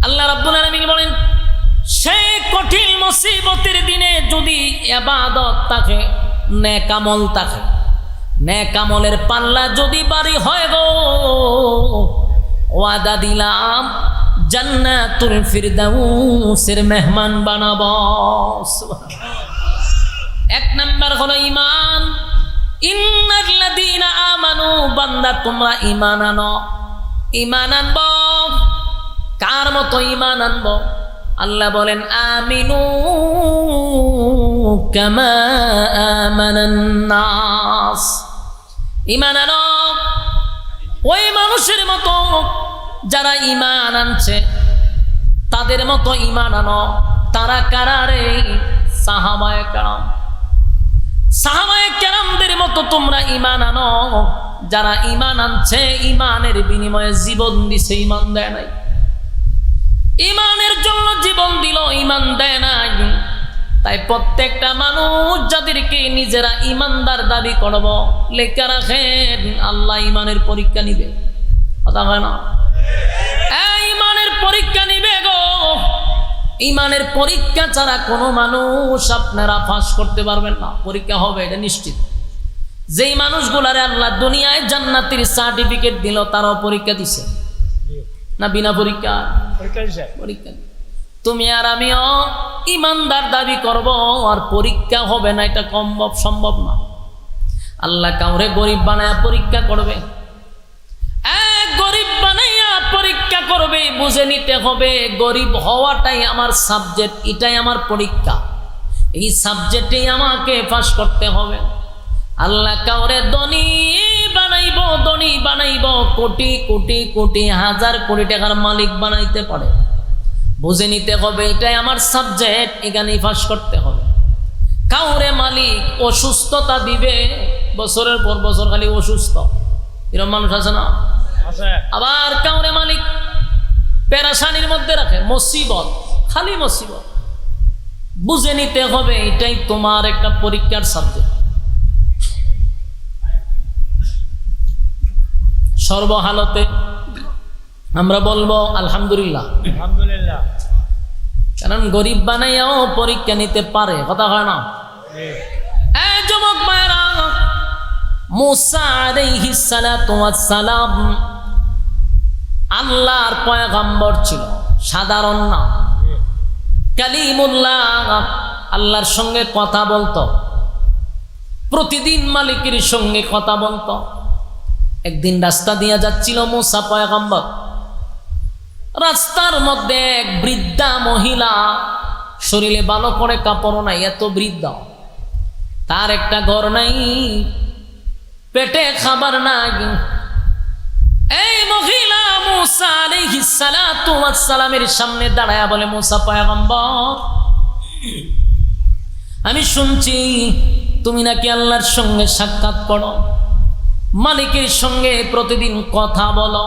আল্লাহ রাব্বুল আলামিন বলেন, সেই কঠিন মুসিবতের দিনে যদি ইবাদত থাকে, নেক আমল থাকে, নেক আমলের পাল্লা যদি বাড়ি হয় গো, ওয়াদা দিলাম জান্নাতুল ফিরদাউসের মেহমান বানাবো। এক নাম্বার হলো ঈমান। ইন্নাল্লাযীনা আমানু, বান্দা তোমরা ঈমান আনো। ঈমান আনবো, কার মতো ঈমান আনবো? আল্লাহ বলেন আমিনু কামা আমানান নাস। ঈমান আনো ওই মানুষের মতো যারা ঈমান আনছে, তাদের মতো ঈমান আনো। তারা কারা রে? সাহাবায়ে কেরাম। সাহাবায়ে কেরামদের মতো তোমরা ঈমান আনো। যারা ঈমান আনছে, ঈমানের বিনিময়ে জীবন দিছে, ঈমান দেয় নাই। ঈমানের জন্য জীবন দিল, ঈমান দেয় নাই। তাই প্রত্যেকটা মানুষ যাদেরকে নিজেরা ঈমানদার দাবি করব, লেখা রাখেন আল্লাহ ঈমানের পরীক্ষা নিবে। কথা হয় না? ঈমানের পরীক্ষা নিবে গো। ঈমানের পরীক্ষা ছাড়া কোনো মানুষ আপনারা পাস করতে পারবেন না। পরীক্ষা হবে, এটা নিশ্চিত। যেই মানুষগুলারে আল্লাহ দুনিয়ায় জান্নাতের সার্টিফিকেট দিল, তারাও পরীক্ষা দিছে না? বিনা পরীক্ষা পরীক্ষা। তুমি আর আমিও ঈমানদার দাবি করব, আর পরীক্ষা হবে না, এটা সম্ভব না। আল্লাহ কাউরে গরিব বানায়া পরীক্ষা করবে, গরিব বানাইয়া পরীক্ষা করবে। বুঝে নিতে হবে গরিব হওয়াটাই আমার সাবজেক্ট, এটাই আমার পরীক্ষা, এই সাবজেক্টেই আমাকে পাস করতে হবে। আল্লাহ কাউরে ধনী বানাইব, ধনী বানাইব, কোটি কোটি কোটি হাজার কোটি টাকার মালিক বানাইতে পারে। বুঝে নিতে হবে এটাই আমার সাবজেক্ট, এখানেই পাস করতে হবে। কাউরে মালিক অসুস্থতা দিবে, বছরের পর বছর খালি অসুস্থ, এরকম মানুষ আছে না? আবার কাউরে মালিক পেরেশানির মধ্যে রাখে, মুসিবত, খালি মুসিবত। বুঝে নিতে হবে এটাই তোমার একটা পরীক্ষার সাবজেক্ট। সর্বহালতে আমরা বলবো আলহামদুলিল্লাহ, আলহামদুলিল্লাহ। কারণ গরিব বানাইয়াও পরীক্ষা নিতে পারে। কথা হয় না? এই যুবক ভাইরা, মুসা আলাইহিস সালাতু ওয়াস সালাম আল্লাহর পয়গম্বর ছিল, সাধারণ না, কালিমুল্লাহ। আল্লাহর সঙ্গে কথা বলতো, প্রতিদিন মালিকের সঙ্গে কথা বলতো। একদিন রাস্তা দিয়ে যাচ্ছিল মুসা পয়গম্বর, রাস্তার মধ্যে এক বৃদ্ধা মহিলা, শরীরে ভালো করে কাপড় নাই, এত বৃদ্ধা, তার একটা ঘর নাই, পেটে খাবার নাই। এই মহিলা মুসা আলাইহিস সালাতু ওয়াস সালামের সামনে দাঁড়ায়া বলে, মুসা পয়গম্বর, আমি শুনছি তুমি নাকি আল্লাহর সঙ্গে সাক্ষাৎ করো, মালিকের সঙ্গে প্রতিদিন কথা বলো।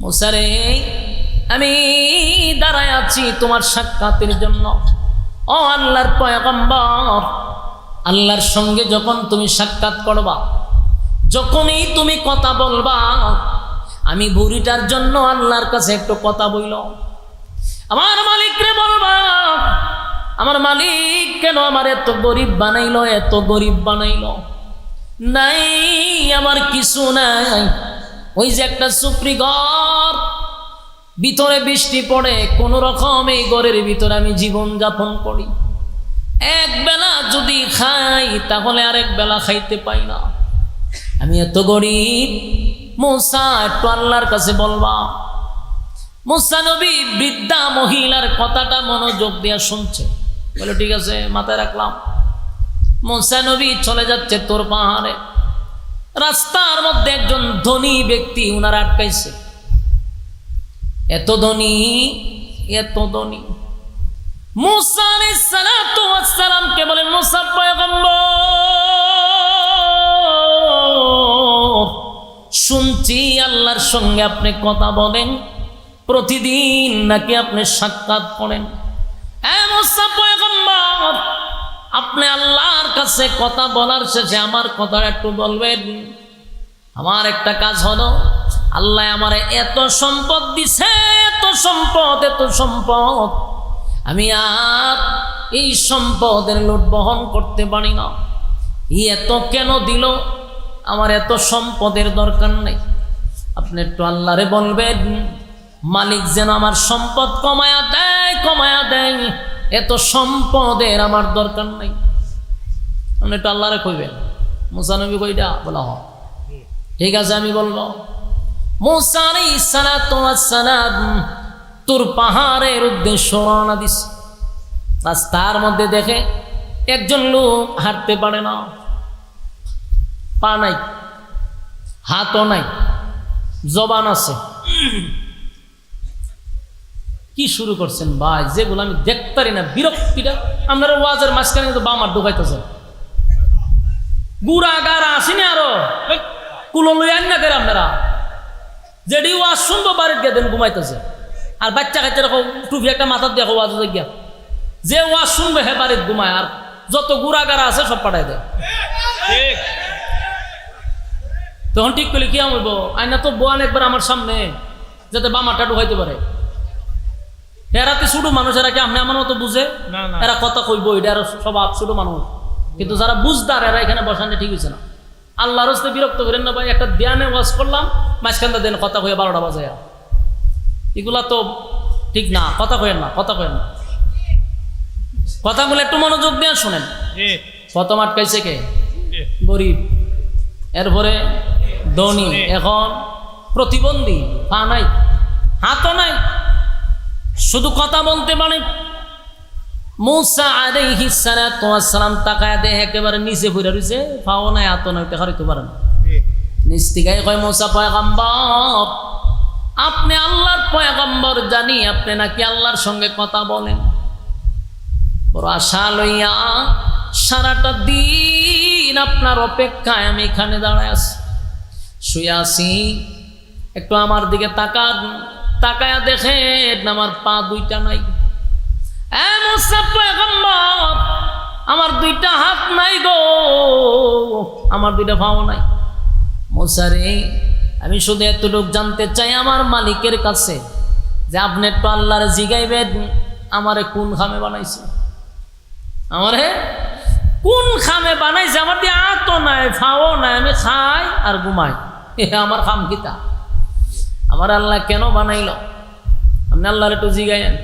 মুসা রে, আমি দাঁড়ায় আছি তোমার সাক্ষাতের জন্য। ও আল্লাহর পয়গম্বর, আল্লাহর সঙ্গে যখন তুমি সাক্ষাৎ করবা, যখনই তুমি কথা বলবা, আমি বুড়িটার জন্য আল্লাহর কাছে একটু কথা বইল। আমার মালিকরে বলবা, আমার মালিক কেন আমার এত গরিব বানাইলো, এত গরিব বানাইলো? নাই, আমার কিছু নাই। ওই যে একটা সুপ্রি ঘর, ভিতরে বৃষ্টি পড়ে, কোন রকম এই ঘরের ভিতরে আমি জীবন যাপন করি। এক বেলা যদি খাই, তাহলে আরেক বেলা খাইতে পাই না, আমি এত গরিব। মুসা, একটু আল্লাহর কাছে বলবা। মুসা নবী বৃদ্ধা মহিলার কথাটা মনোযোগ দিয়া শুনছে, বলে ঠিক আছে, মাথায় রাখলাম। মুসা নবী চলে যাচ্ছে তোর পাহাড়ে। রাস্তার মধ্যে একজন ধনী ব্যক্তি উনার আটকাইছে, এত ধনী, এত ধনী। মুসা আলাইহিস সালাতু ওয়াস সালামকে বলেন, মুসা পয়গম্বর, শুনছি আল্লাহর সঙ্গে আপনি কথা বলেন, প্রতিদিন নাকি আপনি সাক্ষাৎ করেন। মুসা পয়গম্বর, আপনি আল্লাহর কাছে কথা বলার শেষে আমার কথা একটু বলবেন। আমার একটা কাজ হলো, আল্লাহ আমারে এত সম্পদ দিছে, এত সম্পদ, এত সম্পদ, আমি আর এই সম্পদের লোড বহন করতে পারি না। এত কেন দিল? আমার এত সম্পদের দরকার নেই। আপনি একটু আল্লাহরে বলবেন, মালিক যেন আমার সম্পদ কমায়া দেয়, কমায়া দেয়, এত সম্পদের আমার দরকার নেই। আপনি একটু আল্লাহরে কইবেন। মুসা নবী কইটা বলা হয়, ঠিক আছে আমি বলবো। মুসা আলাইহিস সালাতু ওয়াস সালাম তুর পাহাড়ের উদ্দেশ্যে রওনা দিস। রাস্তার মধ্যে দেখে একজন লোক হাঁটতে পারে না, পা নাই, হাতও নাই, জবান আছে। কি শুরু করছেন ভাই? যেগুলো আমি দেখতে পারি না, বিরক্তিটা। আপনারা ওয়াজের মাঝখানে কিন্তু বাম হাত ঢুকাইতেছেন, গুড়া গাড়া আসেনি আরো কুলো লই আন না করে আপনারা যেটি ওয়াজ শুনবো বাড়ির গিয়ে দেন ঘুমাইতেছে। আর বাচ্চা কাচ্চা দেখো টুপি একটা মাথার দেখো ওয়াজ গিয়া, যে ওয়াজ শুনবে হে বাড়ির ঘুমায়, আর যত গুড়া গাড়া আছে সব পাঠাই দেয়। তখন ঠিক করলে কি হইব? আইনা তো বোয়ান একবার আমার সামনে যাতে বামাটা ঢুকাইতে পারে। এরাতে ছোট মানুষ, এরা কি আপনি আমার মতো বুঝে? এরা কথা কইব, এটা আর স্বভাব ছোট মানুষ। কিন্তু যারা বুঝদার এরা এখানে বসানো ঠিক হয়েছে না। আল্লাহর হস্তে বিরক্ত করেন না ভাই। একটা ধ্যানে ওয়াজ করলাম, মাঝখানটা দেন কথা কয়ে 12টা বাজে, এগুলা তো ঠিক না। কথা কয়েন না, কথা কয়েন না, কথাগুলো একটু মনোযোগ দিয়ে শোনেন। প্রথম আটকাইছে কে? গরিব, এরপরে ধনী, এখন প্রতিবন্ধী, পা নাই, হাতও নাই, শুধু কথা বলতে পারে। মুসা আলাইহিস সালাতু ওয়াস সালাম তাকায় দেখে একেবারে নিচে পড়ে রইছে, পাও নাই, হাতও নাই, ওটা হারিতে পারে না। নিচ থেকে কয়, মুসা পয়গম্বর, আপনি আল্লাহর পয়গম্বর, জানি আপনি নাকি আল্লাহর সঙ্গে কথা বলেন। বড় আশা লইয়া সারাটা দিন আপনার অপেক্ষায় আমি এখানে দাঁড়ায় আছি, শুয়ে আছি। একটু আমার দিকে তাকান, তাকায়া দেখেন আমার পা দুইটা নাই। মুসা পয়গম্বর, আমার দুইটা হাত নাই গো, আমার দুইটা পাও নাই। মুসা রে, আমি শুধু এতটুকু জানতে চাই আমার মালিকের কাছে, যে আপনি একটু আল্লাহরে জিগাইবেন আমারে কোন খামে বানাইছে, আমারে কোন খামে বানাইছে। আমার দিয়ে হাতও নাই, ফাও নাই, আমি খাই আর ঘুমাই, আমার খাম কিতা? আমার আল্লাহ কেন বানাইল? আপনি আল্লাহর একটু জিগাইন,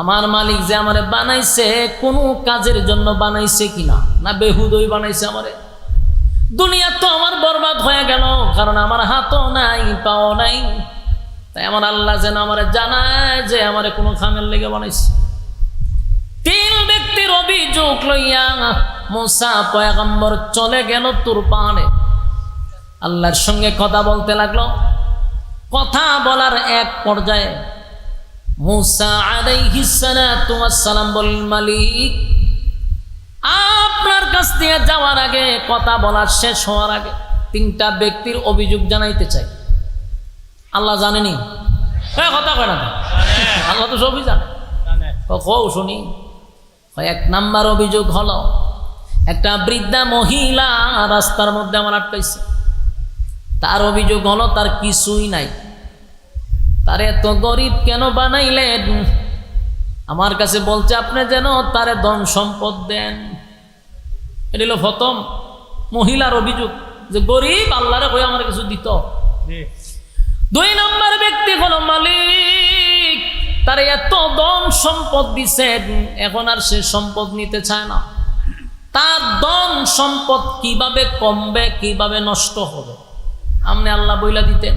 আমার মালিক যে আমারে বানাইছে কোন কাজের জন্য বানাইছে কিনা, না বেহুদই বানাইছে আমারে? দুনিয়া তো আমার বরবাদ হয়ে গেল, কারণ আমার হাতও নাই, পাও নাই। তাই আমার আল্লাহ যেন আমারে জানায় যে আমারে কোনো খামের লেগে বানাইছে। 3 ব্যক্তির অভিযোগ লইয়া মুসা পয়গম্বর চলে গেল তুর পাহাড়ে, আল্লাহর সঙ্গে কথা বলতে লাগলো। কথা বলার এক পর্যায়ে মুসা আলাইহিস সালাতু ওয়াস সালাম বললেন, মালিক, আপনার কাছ থেকে যাওয়ার আগে, কথা বলার শেষ হওয়ার আগে 3টা ব্যক্তির অভিযোগ জানাইতে চাই। আল্লাহ জানেনি? কথা কয় না, আল্লাহ তো সবই জানে। শুনি। 1 নাম্বার অভিযোগ হলো, একটা বৃদ্ধা মহিলা রাস্তার মধ্যে আমার আটকাইছে। তার অভিযোগ হলো তার কিছুই নাই। তার এত গরিব কেন বানাইলেন? আমার কাছে বলছে আপনি যেন তারে ধন সম্পদ দেন। এটা হলো প্রথম মহিলার অভিযোগ, যে গরিব, আল্লাহরে কই আমার কিছু দিত। 2 নম্বর ব্যক্তি হলো মালিক, তার এত ধন সম্পদ দিছেন, এখন আর সে সম্পদ নিতে চায় না। তার ধন সম্পদ কিভাবে কমবে, কিভাবে নষ্ট হবে, আপনি আল্লাহ বইলা দিতেন।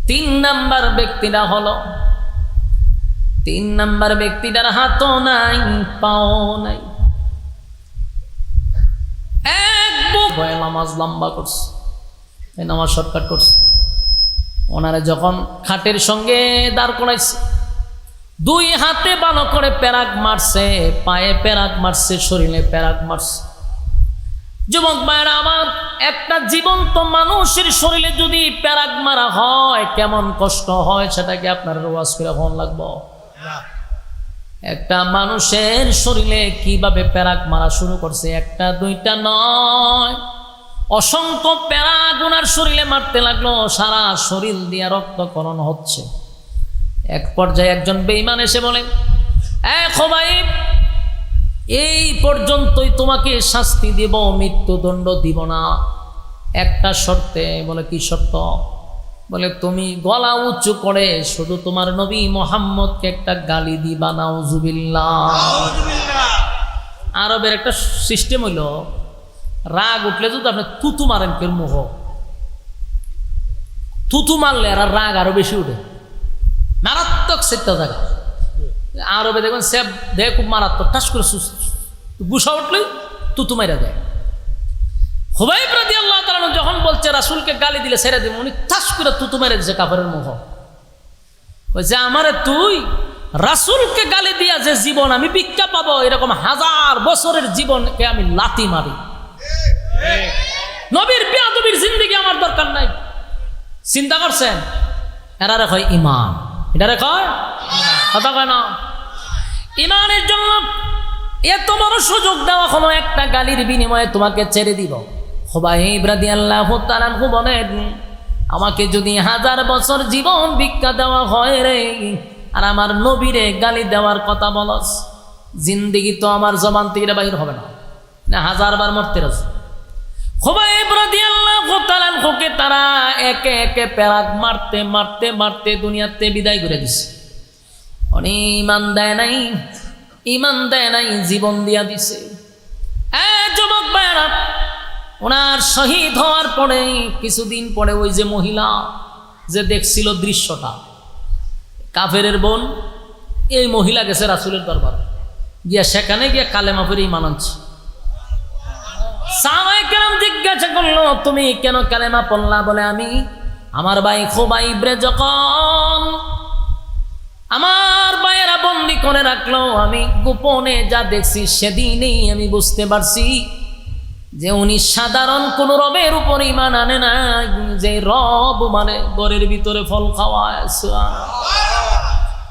3 নাম্বার ব্যক্তিটা হলো, 3 নাম্বার ব্যক্তিটার হাতও নাই, পাও নাই, এক বুক ভয়ে নামাজ লম্বা করছে, এই নামাজ শর্টকাট করছে। ওনারে যখন খাটের সঙ্গে দাঁড় করাইছে, 2 হাতে ভালো করে প্যারাক মারছে, পায়ে প্যারাক মারছে, শরীরে প্যারাক মারছে। যুবক ভাইরা আমার, একটা জীবন্ত মানুষের শরীরে যদি প্যারাক মারা হয় কেমন কষ্ট হয় সেটা কি আপনার ওয়াজ করে ফোন লাগবো? একটা মানুষের শরীরে কিভাবে প্যারাক মারা শুরু করছে, 1টা 2টা নয়, অসংখ্য প্যারা গুনার শরীরে মারতে লাগলো, সারা শরীর দিয়া রক্তকরণ হচ্ছে। এক পর্যায়ে একজন বেঈমান এসে বলে, খোবাইব, এই পর্যন্তই তোমাকে শাস্তি দিব, মৃত্যুদণ্ড দিব না, একটা শর্তে। বলে কি শর্ত? বলে তুমি গলা উঁচু করে শুধু তোমার নবী মুহাম্মদকে একটা গালি দিবা, নাউজুবিল্লাহ। আরবের একটা সিস্টেম হইল, রাগ উঠলে যদি আপনি থুতু মারেন কেউ মুখ, থুতু মারলে আর রাগ আরো বেশি উঠে, মারাত্মক সেটা জায়গা। আরবে দেখবেন সে দেহ খুব মারাত্মক, ঠাস করে গুসা উঠলে থুতু মাইরা দেয়। খুবাইব রাদিয়াল্লাহু তাআলা যখন বলছে রাসূলকে গালি দিলে ছেড়ে দিব, উনি ঠাস করে থুতু মেরে দিছে কাফেরের মুখ। বলছে আমারে তুই রাসূলকে গালি দিয়া যে জীবন আমি ভিক্ষা পাবো, এরকম 1000 বছরের জীবনকে আমি লাথি মারি। নবীর বেয়াদবির জিন্দেগি আমার দরকার নাই। চিন্তা করছেন? এরারে কয় ঈমান, এটারে কয় কথা কয় না। ঈমানের জন্য এত বড় সুযোগ দেওয়া হলো, একটা গালির বিনিময়ে তোমাকে ছেড়ে দিব। খুবাইব রাদিয়াল্লাহু তাআলা বলেন, আমাকে যদি 1000 বছর জীবন ভিক্ষা দেওয়া হয় রে, আর আমার নবীরে গালি দেওয়ার কথা বলস, জিন্দেগি তো আমার জবান থেকে বাহির হবে না, 1000 বার মরতে রাজি। খুবাইব রাদিয়াল্লাহু তাআলা কে তারা একে একে পেরাক মারতে মারতে মারতে দুনিয়াতে বিদায় করে দিছে। উনি ঈমান দেয় নাই, ঈমান দেয় নাই, জীবন দিয়া দিছে। যুবক ভাইরা, ওনার শহীদ হওয়ার পরে কিছুদিন পরে ওই যে মহিলা যে দেখছিল দৃশ্যটা, কাফেরের বোন, এই মহিলা গেছে রাসূলের দরবার গিয়া, সেখানে গিয়া কালেমা পড়ে ঈমান আনছে। সাহাবায়ে কেরাম জিজ্ঞাসা করলো, তুমি কেন কালেমা পড়লা? বলে আমি আমার ভাই খুবাইবরে যখন আমার ভাইয়েরা বন্দি করে রাখলো, আমি গোপনে যা দেখছি সেদিনই আমি বুঝতে পারছি যে উনি সাধারণ কোন রবের উপর ঈমান আনে না, যে রব মানে ঘরের ভিতরে ফল খাওয়ায়।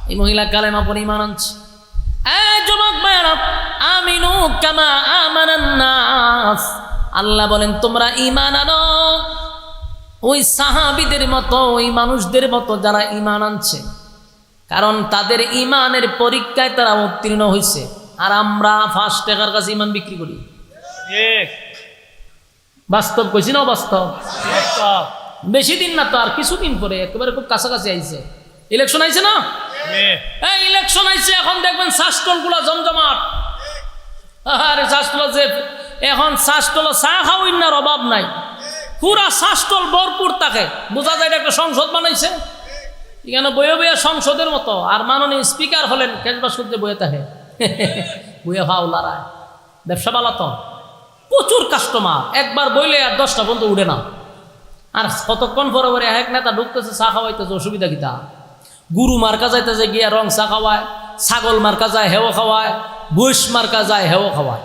এই মহিলা কালেমা পড়ে ঈমান আনছে। যুবক ভাইরা, আমিনু কামা আমানান নাস, আল্লাহ বলেন তোমরা ঈমান আনো ওই সাহাবীদের মতো, ওই মানুষদের মতো যারা ঈমান আনছে, কারণ তাদের ঈমানের পরীক্ষায় তারা উত্তীর্ণ হয়েছে। আর আমরা 5 টাকার কাছে ঈমান বিক্রি করি। বাস্তব কইছি না? বাস্তব। বেশি দিন না তো, আর কিছুদিন পরে একেবারে খুব কাছাকাছি আইছে, ইলেকশন আইছে না? ইলেকশন আইছে, এখন দেখবেন শাসটল গুলা জমজমাট। আরে শাসটল যে এখন শাসটল চা খাওয়ার না অভাব নাই, পুরা শাসটল ভরপুর থাকে, বোঝা যায় একটা সংসদ বানাইছে। এখানে বইয়ে বইয়ে সংসদের মতো, আর মাননীয় স্পিকার হলেন কেশবাস করতে বইয়ে থাকে, বইয়ে ভাওলারায় ব্যবসা বালা তো প্রচুর কাস্টমার, একবার বইলে আর 10টা পর্যন্ত উঠে না। আর কতক্ষণ পরে পরে এক নেতা ঢুকতেছে, চা খাওয়াইতেছে, অসুবিধা কিতা? গুরু মার্কা যাইতেছে গিয়া রং চা খাওয়ায়, ছাগল মার্কা যায় হেও খাওয়ায়, বৈশ মার্কা যায় হেও খাওয়ায়।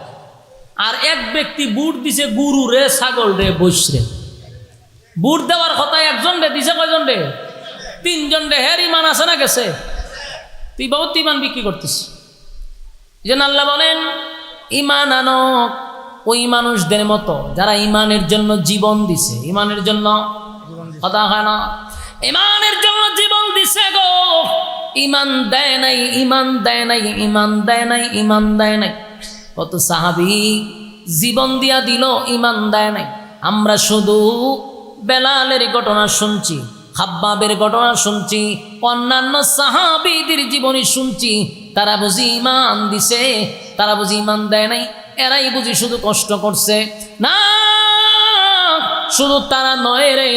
আর এক ব্যক্তি বুট দিছে গুরু রে, ছাগল রে, বৈশ রে। বুট দেওয়ার কথা একজন রে দিছে, কয়জন রে? 3 জন রে। হের ঈমান আছে না গেছে? তুই বহুত ঈমান বিক্রি করতিস। যেন আল্লাহ বলেন ঈমান আনো ওই মানুষদের মতো যারা ঈমানের জন্য জীবন দিছে। ঈমানের জন্য কথা হয় না, ঈমানের জন্য জীবন দিছে গো। ঈমান দেয় নাই, ঈমান দেয় নাই, ঈমান দেয় নাই, ঈমান দেয় নাই। কত সাহাবী জীবন দিয়া দিল, ঈমান দেয় নাই। আমরা শুধু বেলালের ঘটনা শুনছি, খাব্বাবের ঘটনা শুনছি, অন্যান্য সাহাবীদের জীবনী শুনছি। তারা বুঝি ঈমান দিছে, তারা বুঝি ঈমান দেয় নাই। এরাই বুঝি শুধু কষ্ট করছে। না, শুধু তারা নয় রে,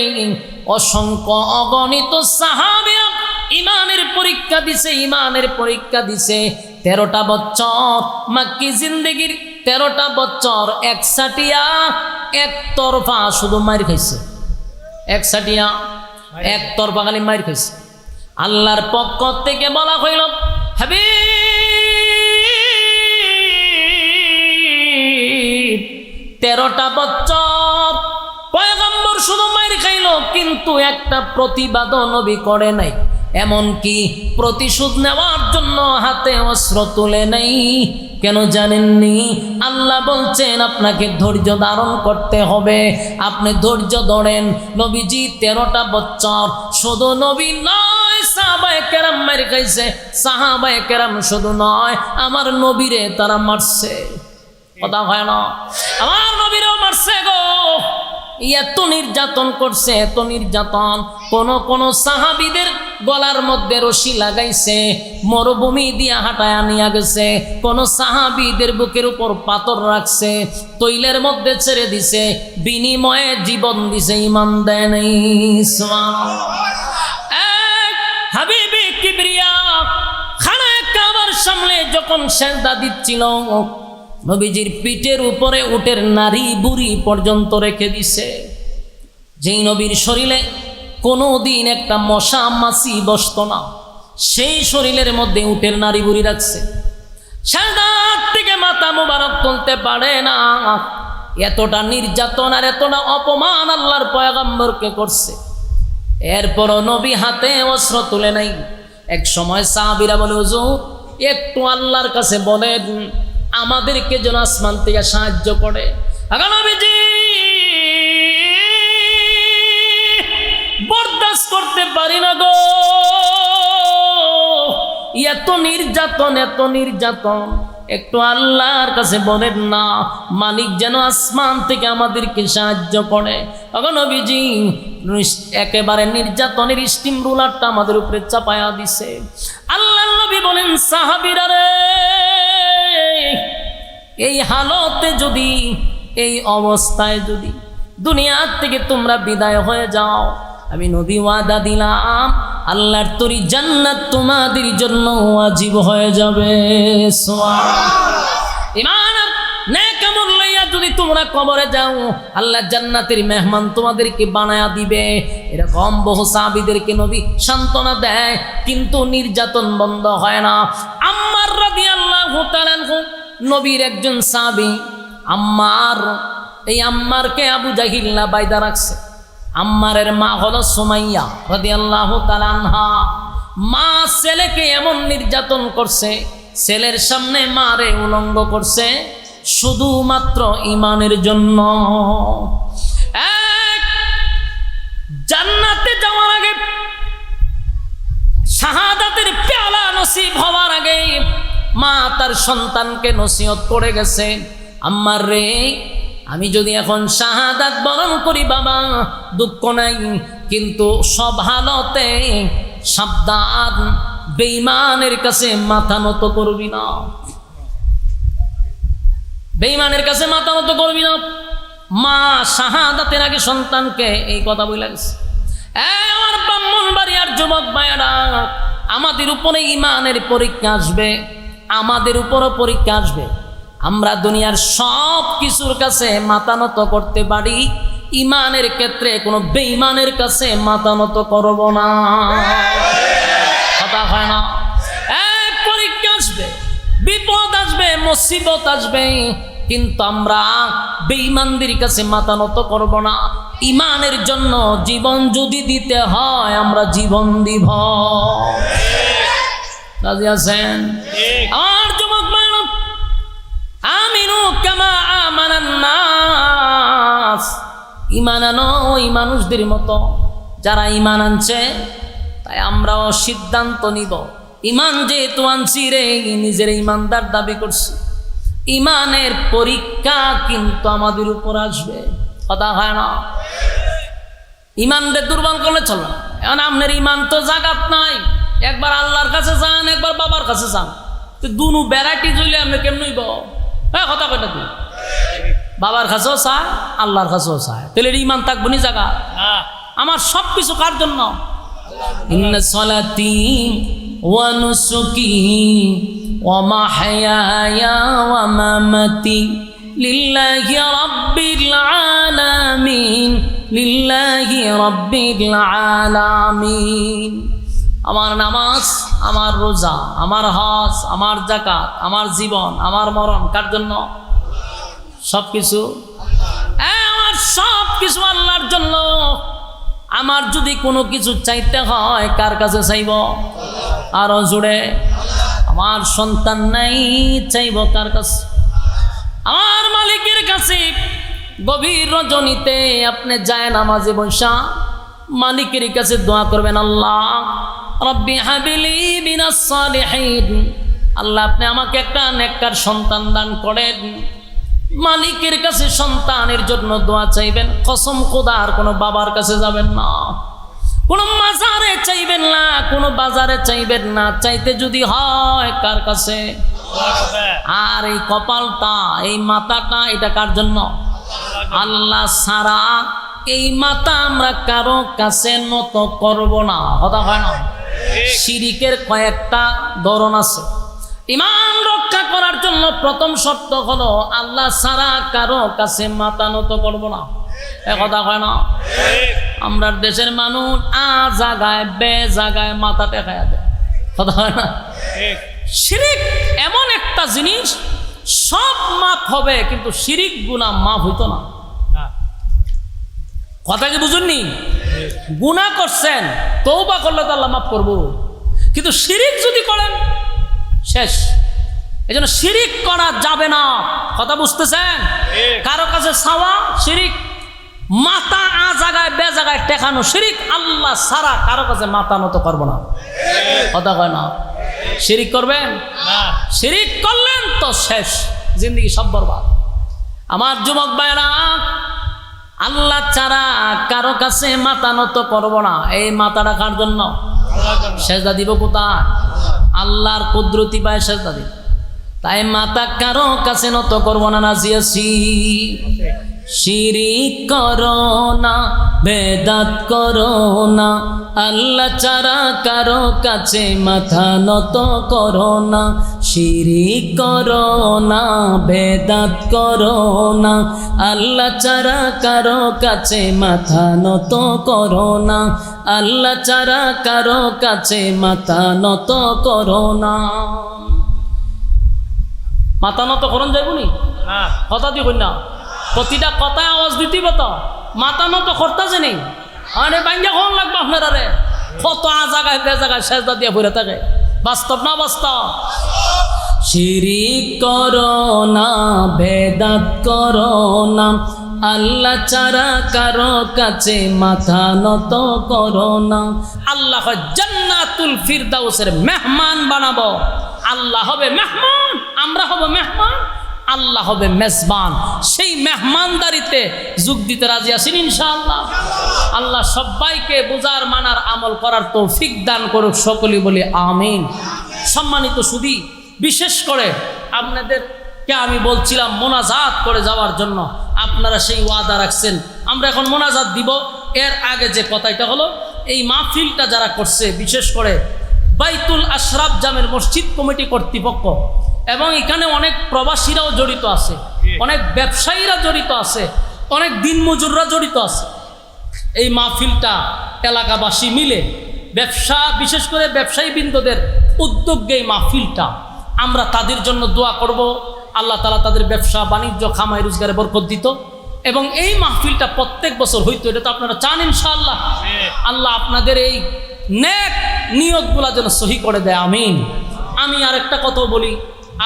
অসংখ্য অগণিত সাহাবীরা ঈমানের পরীক্ষা দিছে, ঈমানের পরীক্ষা দিছে। 13টা বছর মাক্কি জিন্দেগির 13টা বছর একসাটিয়া একতরফা শুধু মার খাইছে, একসাটিয়া একতরফা খালি মার খাইছে। আল্লাহর পক্ষ থেকে বলা হইল, হাবিব 13টা বছর পয়গম্বর শুধু মার খাইল, কিন্তু একটা প্রতিবাদও নবী করে নাই। এমনকি প্রতিশোধ নেওয়ার জন্য হাতে অস্ত্র তুলে নেই। কেন জানেননি? আল্লাহ বলছেন আপনাকে ধৈর্য ধারণ করতে হবে। আপনি ধৈর্য ধরেন। নবীজি 13টা বছর শুধু নবী নয়, সাহাবায়ে কেরাম মার খাইছে। সাহাবায়ে কেরাম শুধু নয়, আমার নবীরে তারা মারছে। কথা হয় না? আমার নবীরেও মারছে গো। এত নির্যাতন করছে, এত নির্যাতন। কোন সাহাবীদের গলার মধ্যে রশি লাগাইছে, মরুভূমি দিয়া হাঁটায়া নিয়ে গেছে। কোন সাহাবীদের বুকের উপর পাথর রাখছে, তৈলের মধ্যে ছেড়ে দিছে, বিনিময়ে জীবন দিছে, ঈমান দেয় নাই। হাবিবে কিবরিয়া খানায়ে কাবার সামনে যখন সেজদা দিচ্ছিল, নবীজির পিঠের উপরে উটের নারী বুড়ি পর্যন্ত রেখে দিছে। যেই নবীর শরীরে কোনো দিন একটা মশা মাছি বসত না, সেই শরীরের মধ্যে উটের নারী বুড়ি রাখছে। সাজদার থেকে মাথা মুবারক তুলতে পারে না। এতটা নির্যাতন আর এতটা অপমান আল্লাহর পয়গম্বরকে করছে। এরপরও নবী হাতে অস্ত্র তুলে নাই। এক সময় সাহাবীরা বলে, হুজুর একটু আল্লাহর কাছে বলেন আমাদেরকে যেন আসমান থেকে সাহায্য করে। নবীজি বরদাস্ত করতে পারি না গো, এত নির্যাতন, এত নির্যাতন। একটু আল্লাহর কাছে বলেন না মালিক যেন আসমান থেকে আমাদেরকে সাহায্য করে। নবীজি একেবারে নির্যাতনের স্টিম রুলারটা আমাদের উপরে চাপায়া দিছে। আল্লাহর নবী বলেন, সাহাবীরা রে, এই হালতে যদি, এই অবস্থায় যদি দুনিয়ার থেকে তোমরা বিদায় হয়ে যাও, আমি নবী ওয়াদা দিলাম আল্লাহর তরি জান্নাত তোমাদের জন্য ওয়াজিব হয়ে যাবে। ঈমান আর নেক আমল লইয়া যদি তোমরা কবরে যাও, আল্লাহ জান্নাতের মেহমান তোমাদেরকে বানায়া দিবে। এরকম বহু সাহাবীদেরকে নবী সান্ত্বনা দেয়, কিন্তু নির্যাতন বন্ধ হয় না। আম্মার রাদিয়াল্লাহু তাআলা আনহু নবীর একজন সাহাবী। আম্মার, এই আম্মারকে আবু জাহিল না বাইদা রাখছে। আম্মারের মা হলো সুমাইয়া রাদিয়াল্লাহু তাআলা আনহা। মা ছেলেকে এমন নির্যাতন করছে, ছেলের সামনে মারে উলঙ্গ করছে শুধুমাত্র ঈমানের জন্য। জান্নাতে যাওয়ার আগে, শাহাদাতের পেয়ালা নসিব হওয়ার আগে মা তার সন্তানকে নসিহত করে গেছে, আম্মার রে, আমি যদি এখন শাহাদাত বরণ করি বাবা, দুঃখ নাই, কিন্তু সব হালতে সাবধান, বেঈমানের কাছে মাথা নত করবি না। বেঈমানের কাছে মাথা নত করবি না। মা শাহাদাতের আগে সন্তানকে এই কথা বলে গেছে। আমার ব্রাহ্মণবাড়িয়ার যুবক ভাইয়েরা, আমাদের উপরে ঈমানের পরীক্ষা আসবে, আমাদের উপরও পরীক্ষা আসবে। আমরা দুনিয়ার সব কিছুর কাছে মাথা নত করতে পারি, ঈমানের ক্ষেত্রে কোনো বেঈমানের কাছে মাথা নত করব না। কথা হয় না? পরীক্ষা আসবে, বিপদ আসবে, মুসিবত আসবে, কিন্তু আমরা বেঈমানদের কাছে মাথা নত করব না। ঈমানের জন্য জীবন যদি দিতে হয় আমরা জীবন দিব। রাজি আছেন? আমার যুবক ভাইরা, আমিনু কামা আমানান নাস, ঈমান আনো ওই মানুষদের মতো যারা ঈমান আনছে। তাই আমরাও সিদ্ধান্ত নিব, ঈমান যেহেতু আনছি রে, নিজের ঈমানদার দাবি করছি, ঈমানের পরীক্ষা কিন্তু আমাদের উপর আসবে। কথা হয় না? ঈমানকে দুর্বল করলে চলে না। এখন আপনার ঈমান তো জাগাত নাই, একবার আল্লাহর কাছে যান, একবার বাবার কাছে যান, তো দুনো ভ্যারাইটি জইলে আপনি কেমন হইব? হ্যাঁ, কথা কয়টা তুই বাবার কাছেও চায়, আল্লাহর কাছেও চায়, তাহলে ঈমান থাকবো নি জায়গা? আমার সব কিছু কার জন্য? ইন্না সলাতি ওয়া নুসুকি ওয়া মাহইয়ায়া ওয়া মামাতি লিল্লাহি রাব্বিল আলামিন, লিল্লাহি রাব্বিল আলামিন। আমার নামাজ, আমার রোজা, আমার হজ, আমার যাকাত, আমার জীবন, আমার মরণ কার জন্য? সব কিছু আমার সব কিছু আল্লাহর জন্য। আমার যদি কোনো কিছু চাইতে হয় কার কাছে চাইব? আরো জুড়ে আমার সন্তান নাই, চাইব কার কাছে? আমার মালিকের কাছে। গভীর রজনীতে আপনি যায় নামাজে বসা মালিকের কাছে দোয়া করবেন, আল্লাহ রব্বি হাবিলি মিনাস সালিহিন, আল্লাহ আপনি আমাকে একটা নেককার সন্তান দান করেন। মালিকের কাছে সন্তানের জন্য দোয়া চাইবেন। কসম খোদার, কোনো বাবার কাছে যাবেন না, কোনো মাজারে চাইবেন না, কোনো বাজারে চাইবেন না। চাইতে যদি হয় কার কাছে? আর এই কপালটা, এই মাথাটা, এটা কার জন্য? আল্লাহ ছাড়া এই মাথা আমরা কারো কাছে নত করব না। কথা হয় না? শিরিকের কয়েকটা ধরন আছে। ঈমান রক্ষা করার জন্য প্রথম শর্ত হলো আল্লাহ ছাড়া কারো কাছে মাথা নত করব না। এ কথা হয় না? আমরা দেশের মানুষ জায়গায় বে জায়গায় মাথা টেকায়া দেয়। কথা হয় না? শিরিক এমন একটা জিনিস, সব মাফ হবে কিন্তু শিরিক গুনাহ মাফ হইতো না। কথা কি বুঝুননি? গুনাহ করছেন, তওবা করলে তো আল্লাহ মাফ করবো, কিন্তু শিরিক যদি করেন শেষ। এই জন্য শিরিক করা যাবে না। কথা বুঝতেছেন? কারো কাছে চাওয়া শিরিক, মাথা জায়গায় বে জায়গায় টেকানো শিরিক। আল্লাহ ছাড়া কারো কাছে মাথা নত করবো না। কথা কয় না? শিরিক করবেন? শিরিক করলেন তো শেষ, জিন্দগি সব বরবাদ। আমার যুবক ভাইরা, আল্লাহ ছাড়া কারো কাছে মাথা নত করবো না। এই মাথাটা কার জন্য? সেজদা দিব কোথায়? আল্লাহর কুদরতি পায় সেজদা দিব। তাই মাথা কারো কাছে নত করবো না। রাজি আছি? শিরিক করো না, বেদাত করো না, আল্লাহ ছাড়া কারো কাছে মাথা নত করো না। শিরিক করো না, বেদাত করো না, আল্লাহ ছাড়া কারো কাছে মাথা নত করো না। আল্লাহ ছাড়া কারো কাছে মাথা নত করো না। মাথা নত করন যাইবনি? কথা দিয়ে কই না? প্রতিটা কথায় আওয়াজ দিতেই তো মাথা নত করতেছে নেই। আরে বাঙ্গা কোন লাগবে আপনার? আরে কত জায়গায় বে জায়গায় সেজদা দিয়ে ঘুরে থাকে। বাস্তব না বাস্তব? শিরিক করো না, বেদাত করো না, আল্লাহ ছাড়া কারো কাছে মাথা নত করো না। আল্লাহ জান্নাতুল ফিরদাউসের মেহমান বানাবো। আল্লাহ হবে মেহমান, আমরা হব মেহমান, আল্লাহ হবে মেজবান। সেই মেহমানদারিতে যোগ দিতে রাজি আছেন ইনশাআল্লাহ? আল্লাহ সবাইকে বুঝার মানার আমল করার তৌফিক দান করুক, সকলেই বলি আমিন। সম্মানিত সুধী, বিশেষ করে আপনাদেরকে আমি বলছিলাম মোনাজাত করে যাওয়ার জন্য, আপনারা সেই ওয়াদা রাখছেন। আমরা এখন মোনাজাত দিব। এর আগে যে কথাটা হলো, এই মাহফিলটা যারা করছে, বিশেষ করে বাইতুল আশরাফ জামের মসজিদ কমিটি কর্তৃপক্ষ, এবং এখানে অনেক প্রবাসীরাও জড়িত আছে, অনেক ব্যবসায়ীরা জড়িত আছে, অনেক দিনমজুররা জড়িত আছে। এই মাহফিলটা এলাকাবাসী মিলে, ব্যবসা বিশেষ করে ব্যবসায়ী বৃন্দদের উদ্যোগে এই মাহফিলটা, আমরা তাদের জন্য দোয়া করব। আল্লাহ তাআলা তাদের ব্যবসা বাণিজ্য খামাই রোজগারে বরকত দিত, এবং এই মাহফিলটা প্রত্যেক বছর হইতো। এটা তো আপনারা চান ইনশাআল্লাহ? আল্লাহ আপনাদের এই নেক নিয়তগুলা যেন সহি করে দেয়, আমিন। আমি আরেকটা কথা বলি,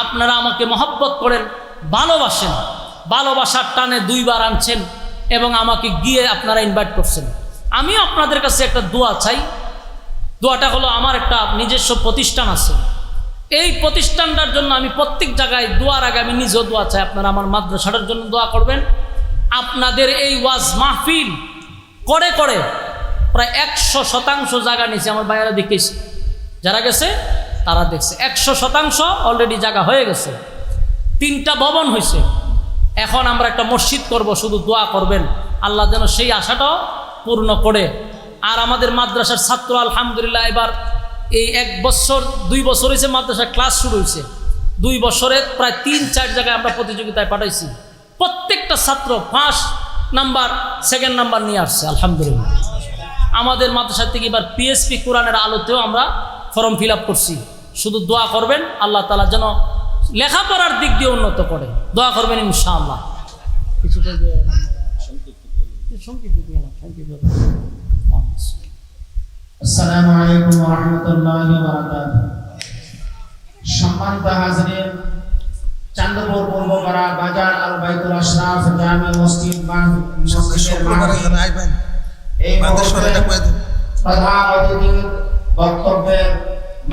আপনারা আমাকে মহব্বত করেন, ভালোবাসেন, ভালোবাসার টানে 2 বার আনছেন এবং আমাকে গিয়ে আপনারা ইনভাইট করছেন। আমি আপনাদের কাছে একটা দোয়া চাই। দোয়াটা হলো, আমার একটা নিজস্ব প্রতিষ্ঠান আছে, এই প্রতিষ্ঠানটার জন্য আমি প্রত্যেক জায়গায় দোয়ার আগে আমি নিজেও দোয়া চাই। আপনারা আমার মাদ্রাসাটার জন্য দোয়া করবেন। আপনাদের এই ওয়াজ মাহফিল করে করে প্রায় 100% জায়গা নিয়েছে। আমার ভাইয়েরা দেখেছি, যারা গেছে তারা দেখছে 100% অলরেডি জায়গা হয়ে গেছে। 3টা ভবন হয়েছে। এখন আমরা একটা মসজিদ করব, শুধু দোয়া করবেন আল্লাহ যেন সেই আশাটাও পূর্ণ করে। আর আমাদের মাদ্রাসার ছাত্র আলহামদুলিল্লাহ এবার এই 1 বছর 2 বছর হয়েছে মাদ্রাসার ক্লাস শুরু হয়েছে। 2 বছরে প্রায় 3-4 জায়গায় আমরা প্রতিযোগিতায় পাঠাইছি। প্রত্যেকটা ছাত্র 1st নাম্বার 2nd নাম্বার নিয়ে আসছে আলহামদুলিল্লাহ। আমাদের মাদ্রাসা থেকে এবার PSP কোরআনের আলোতেও আমরা ফর্ম ফিল আপ করছি। শুধু দোয়া করবেন আল্লাহ তাআলা যেন লেখাপড়ার দিক দিয়ে উন্নত করে। দোয়া করবেন ইনশাআল্লাহ। আসসালামু আলাইকুম ওয়া রাহমাতুল্লাহি ওয়া বারাকাতুহু। সম্মানিত হাজিরিন, চান্দপুর পূর্বপাড়া বাজার আল বাইতুল আশরাফ জামি মসজিদ মসজিদের মাঠে এই প্রধান অতিথির বক্তব্যের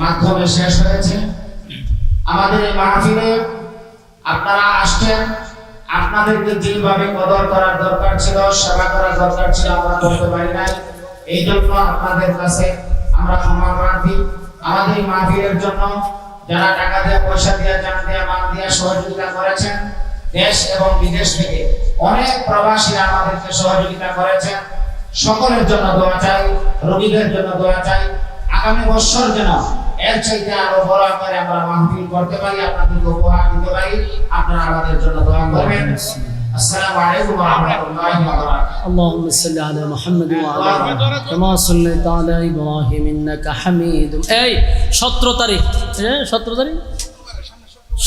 মাধ্যমে শেষ হয়েছে। আমাদের এই মাহফিলে আপনারা আসছেন, আপনাদেরকে যেভাবে কদর করার দরকার ছিল, সেবা করার দরকার ছিল, আমরা করতে পারি নাই। এই জন্য আপনাদের কাছে আমরা ক্ষমা প্রার্থী। আমাদের এই মাহফিলের জন্য যারা টাকা দিয়ে, পয়সা দিয়ে, জান দিয়ে, মাল দিয়ে সহযোগিতা করেছেন, দেশ এবং বিদেশ থেকে অনেক প্রবাসীরা আমাদেরকে সহযোগিতা করেছেন, সকলের জন্য দোয়া চাই, রোগীদের জন্য দোয়া চাই। আগামী বছর যেন এর চাইতে আরো বড় আকারে আমরা মাহফিল করতে পারি, আপনাদেরকে উপহার দিতে পারি। আপনারা আমাদের জন্য দোয়া করবেন। السلام عليكم ورحمة الله وبركاته. اللهم صل على محمد وعلى آله كما صليت على إبراهيم إنك حميد. এই 17 তারিখ, 17 তারিখ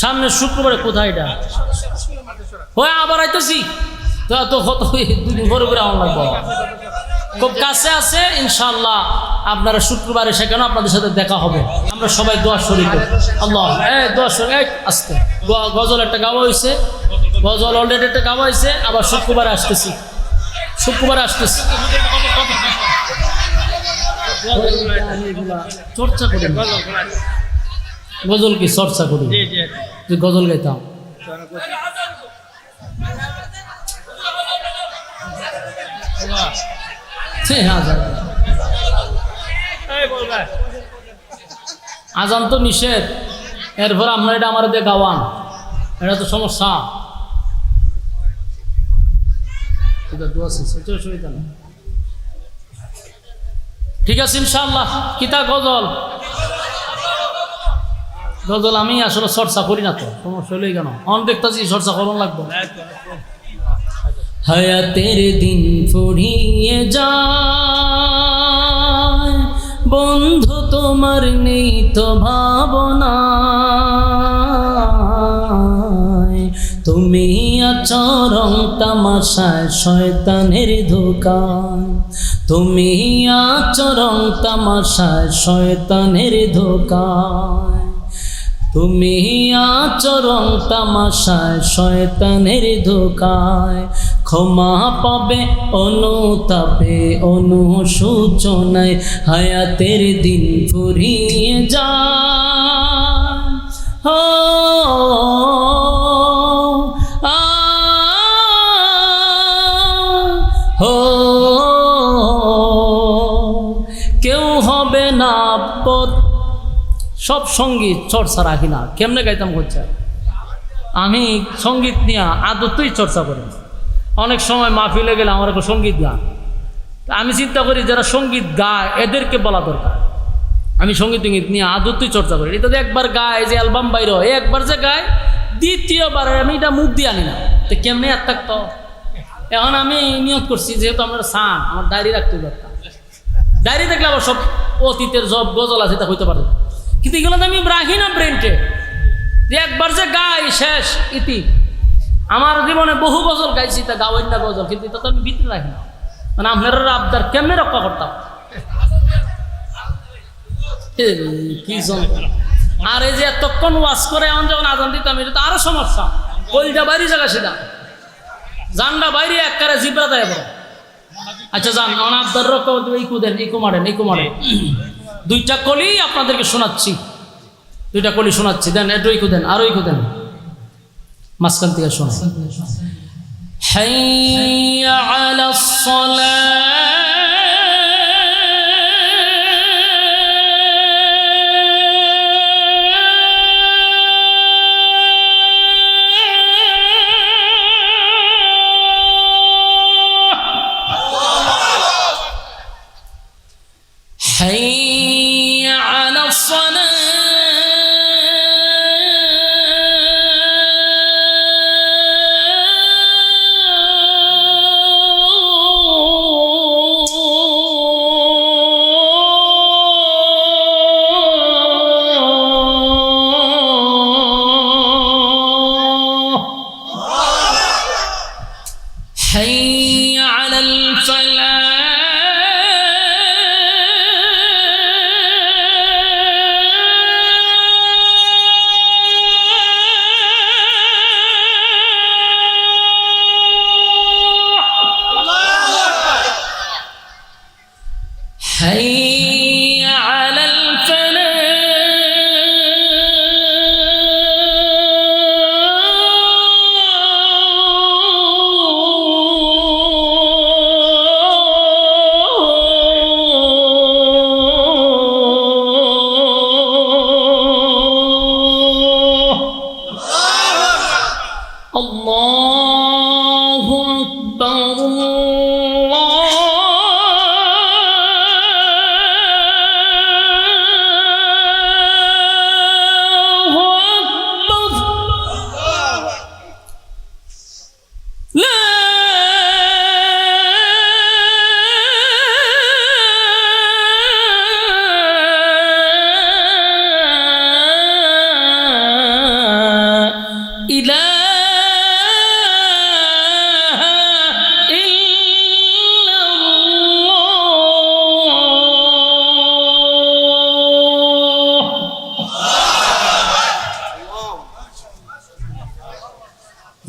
সামনে শুক্রবারে, কোথায় এটা? ওই আবার আইতেছি তো কত দুদিন পরে করে আমার লাগবে, খুব কাছে আছে ইনশাআল্লাহ। আপনারা শুক্রবারে সেখানে আপনাদের সাথে দেখা হবে। আমরা সবাই দোয়া শরীক করি। আল্লাহ দোয়া শরীক আসতে গজল একটা গাওয়া হয়েছে, গজল অলরেডি একটা গাওয়া হয়েছে, আবার শুক্রবারে আসতেছি, শুক্রবারে আসতেছি। চর্চা করি, গজল কি চর্চা করি, গজল গাইতাম। আজান তো নিষেধ, এরপর আপনার এটা আমার দিয়ে গাওয়ান, এটা তো সমস্যা। ঠিক আছে ইনশাআল্লাহ। কিতা গজল, গজল আমি আসলে চর্চা করি না, তো সমস্যা হলেই কেন অন দেখতেছি চর্চা করুন লাগবে। হায়াতের দিন ফুরিয়ে যায় বন্ধু, তোমার নেই তো ভাবনা, তুমি আচরণ তামাশায় শয়তানের ধোকায়, তুমি আচরণ তামাশায় শয়তানের ধোকায়, তুমি আচরণ তামাশায় শয়তানের ধোকায়। ক্ষমা পাবে অনুতাপে অনুশোচনায়, হায়াতের দিন ফুরিয়ে যায়। কেউ হবে না পথ, সব সঙ্গীত চর্চা রাখি না। কেমনে গাইতাম হচ্ছে, আমি সঙ্গীত নিয়ে আদতই চর্চা করি। অনেক সময় মাহফিলে গেলে আমার একটা সঙ্গীত গান, আমি চিন্তা করি যারা সঙ্গীত গায় এদেরকে বলা দরকার। আমি সঙ্গীত নিয়ে আদতই চর্চা করি। এটা তো একবার গায়, যে অ্যালবাম বাইর হয়, একবার যে গায়, দ্বিতীয়বার আমি এটা মুখ দিয়ে আনি না, তো কেমনে আর থাকতো। এখন আমি নিয়োগ করছি, যেহেতু আমার সান, আমার ডায়েরি রাখতে পারতাম, ডায়েরি দেখলে আবার সব অতীতের সব গজল আছে তা হইতে পারে, কিন্তু এগুলো তো আমি রাখি না ব্রেনটে, যে একবার যে গাই শেষ ইতি। আমার জীবনে বহু গজল গাইছি, তা গাওয়াই না গজল, কিন্তু এটা তো আমি ভিতরে রাখি না। মানে আপনার আবদার কেমনে রক্ষা করতাম, কি আর এই যে এতক্ষণ ওয়াজ করে এখন যখন আজান দিতাম, এটা তো আরো সমস্যা। কলটা বাইরে জায়গা সেটা জানটা বাইরে একবারে জিব্রা দেয় বড়। আচ্ছা যান, আবদার রক্ষা ইকু দেন, ইকু মারেন, ইকু মারেন। দুইটা কলি আপনাদেরকে শোনাচ্ছি, দুইটা কলি শোনাচ্ছি, দেন একটু ইকু দেন, আরো ইকু দেন, মাঝখান থেকে শোনা। হাইয়া আলাস সালাহ حي على الصلاة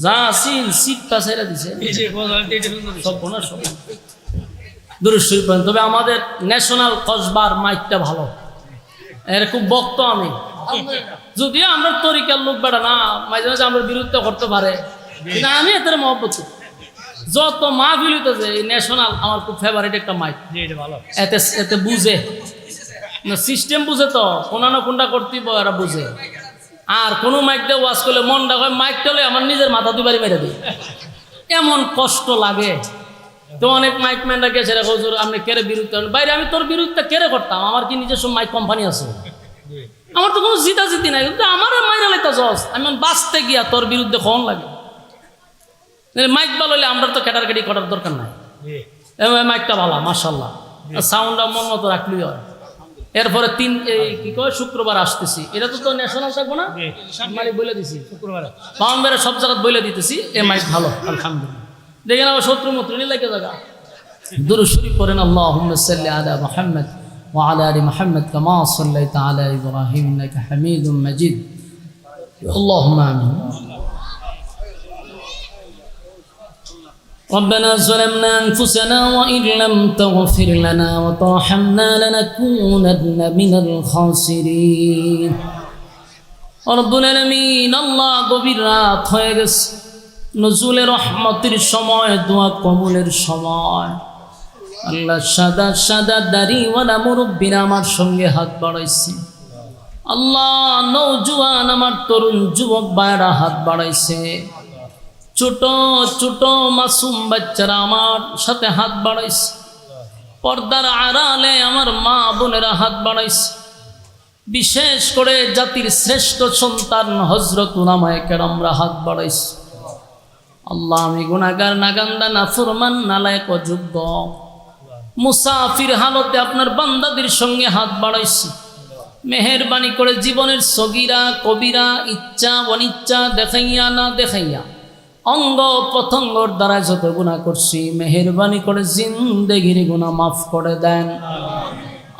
যা আসিল সিট পাশাইরা দিছে সব না সব দুরূদ শরীফ পড়েন। তবে আমাদের ন্যাশনাল কসবার মাইকটা ভালো, এর খুব বক্ত আমি, যদিও আমরা তরিকার লোক বেড়া না, মাঝে মাঝে আমার বিরুদ্ধে করতে পারে, কিন্তু আমি এদের মহব্বত করি। যত মাহফিল হইতেছে এই ন্যাশনাল আমার খুব ফেভারিট একটা মাইক, এতে এতে বুঝে না, সিস্টেম বুঝে, তো কোনা না কোনটা করতেই এরা বুঝে। আর কোনো মাইক দিয়ে ওয়াজ করলে মনটা হয় মাইকটা হলে আমার নিজের মাথা দুবারই মেরে দিই, এমন কষ্ট লাগে। তো অনেক মাইক ম্যানরা গেছে রে হুজুর আপনি কেড়ে বিরুদ্ধে করেন। বাইরে আমি তোর বিরুদ্ধে কেড়ে করতাম, আমার কি নিজস্ব মাইক কোম্পানি আছে, আমার তো কোনো জিতাজিতি নাই, কিন্তু আমার মাইরা লাইতা জজ আমি বাঁচতে গিয়া তোর বিরুদ্ধে কখন লাগে। মাইক ভালো হলে আমরা তো ক্যাটারকেটি করার দরকার নাই, মাইকটা ভালো মাশাআল্লাহ, সাউন্ডটা মন মতো রাখলেই হয়। এরপরে কি কয় শুক্রবার আসতেছি, এটা তো ন্যাশনাল থাকবো না, মালিক বলে দিছি শুক্রবার বাউন্ডারে সব জায়গায় বলে দিতেছি এ মাইক ভালো আলহামদুলিল্লাহ। দেখেন আবার শত্রু মত্রু নিয়ে লাগে জায়গা। দুরূদ শরীফ পড়েন আল্লাহুম্মা সাল্লি আলা মুহাম্মদ ওয়া আলা আলি মুহাম্মদ কামা সাল্লাইতা আলা ইব্রাহিম ইন্নাকা হামিদুম মাজিদ। আল্লাহুম্মা আমিন। ربنا ظلمنا أنفسنا وإن لم تغفر لنا وترحمنا لنكونن من الخاسرين رب العالمين। আল্লাহ গভীর রাত হয়ে গেছে, নজুলে রহমতের সময়, দোয়া কবুলের সময়। আল্লাহ সাদা সাদা দাড়িওয়ালা মুরব্বীরা আমার সঙ্গে হাত বাড়াইছে, আল্লাহ নওজোয়ান আমার তরুণ যুবক ভাইরা হাত বাড়াইছে, ছোট ছোট মাসুম বাচ্চারা আমার সাথে হাত বাড়াইছে, পর্দার আড়ালে আমার মা বোনেরা হাত বাড়াইছে, বিশেষ করে জাতির শ্রেষ্ঠ সন্তান হযরত উলামায়ে কেরামরা হাত বাড়াইছে। আল্লাহ আমি গুনাহগার, নাগান্দা, নাফরমান, নালায়েক, অযোগ্য, মুসাফির হালতে আপনার বান্দাদের সঙ্গে হাত বাড়াইছি। মেহেরবানি করে জীবনের সগীরা কবিরা, ইচ্ছা অনিচ্ছা, দেখাইয়া না দেখাইয়া, অঙ্গ প্রত্যঙ্গর দ্বারা যত গুনাহ করছি, মেহেরবানি করে জিন্দেগির গুনাহ মাফ করে দেন।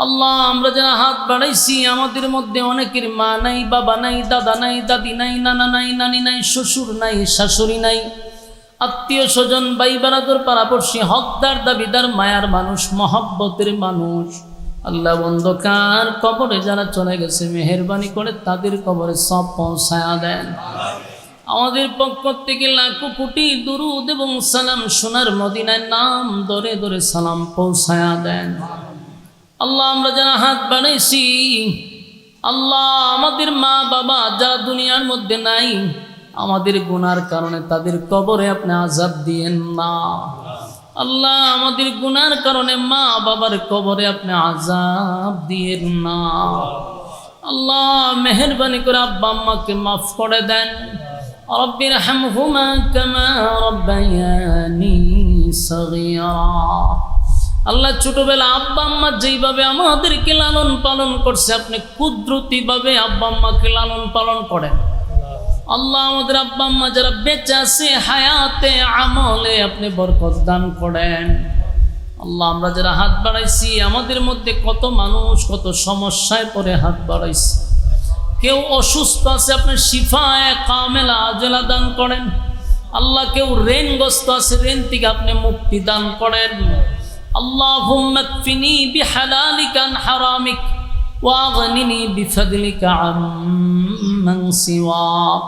আল্লাহ আমরা যারা হাত বাড়াইছি আমাদের মধ্যে অনেকের মা নাই, বাবা নাই, দাদা নাই, দাদি নাই, নানা নাই, নানি নাই, শ্বশুর নাই, শাশুড়ি নাই, আত্মীয় স্বজন, ভাই বারাদর, পাড়াপড়শি, হকদার, দাবিদার, মায়ার মানুষ, মহব্বতের মানুষ। আল্লাহ অন্ধকার কবরে যারা চলে গেছে মেহেরবানি করে তাদের কবরে সব পৌঁছায়া দেন। আমাদের পক্ষ থেকে লাখো কোটি দুরূদ এবং সালাম সোনার মদিনায় নাম ধরে ধরে সালাম পৌঁছায়া দেন। আল্লাহ আমরা যারা হাত বাড়াইছি, আল্লাহ আমাদের মা বাবা যারা দুনিয়ার মধ্যে নাই, আমাদের গুনার কারণে তাদের কবরে আপনি আযাব দিয়েন না। আল্লাহ আমাদের গুনার কারণে মা বাবার কবরে আপনি আযাব দিয়েন না। আল্লাহ মেহেরবানি করে আব্বা আম্মাকে মাফ করে দেন। রব্বিরহামহুমা কামা রব্বায়ানি সগীরা। আল্লাহ ছোটবেলা আব্বা আম্মা যেইভাবে আমাদেরকে লালন পালন করছে, আপনি কুদরতিভাবে আব্বা আম্মাকে লালন পালন করেন। আল্লাহ আমাদের আব্বা আম্মা যারা বেঁচে আছে হায়াতে আমলে আপনি বরকত দান করেন। আল্লাহ আমরা যারা হাত বাড়াইছি আমাদের মধ্যে কত মানুষ কত সমস্যায় পড়ে হাত বাড়াইছে, কেউ অসুস্থ আছে আপনি শিফায়ে কামেলা আজলা দান করেন। আল্লাহ কেউ ঋণগ্রস্ত আছে, ঋণ থেকে আপনি মুক্তি দান করেন। আল্লাহুম্মা কফিনি বিহালালিকা আন হারামিক ওয়াগনিনি বিফদলিকা আম্মান সিওয়াক।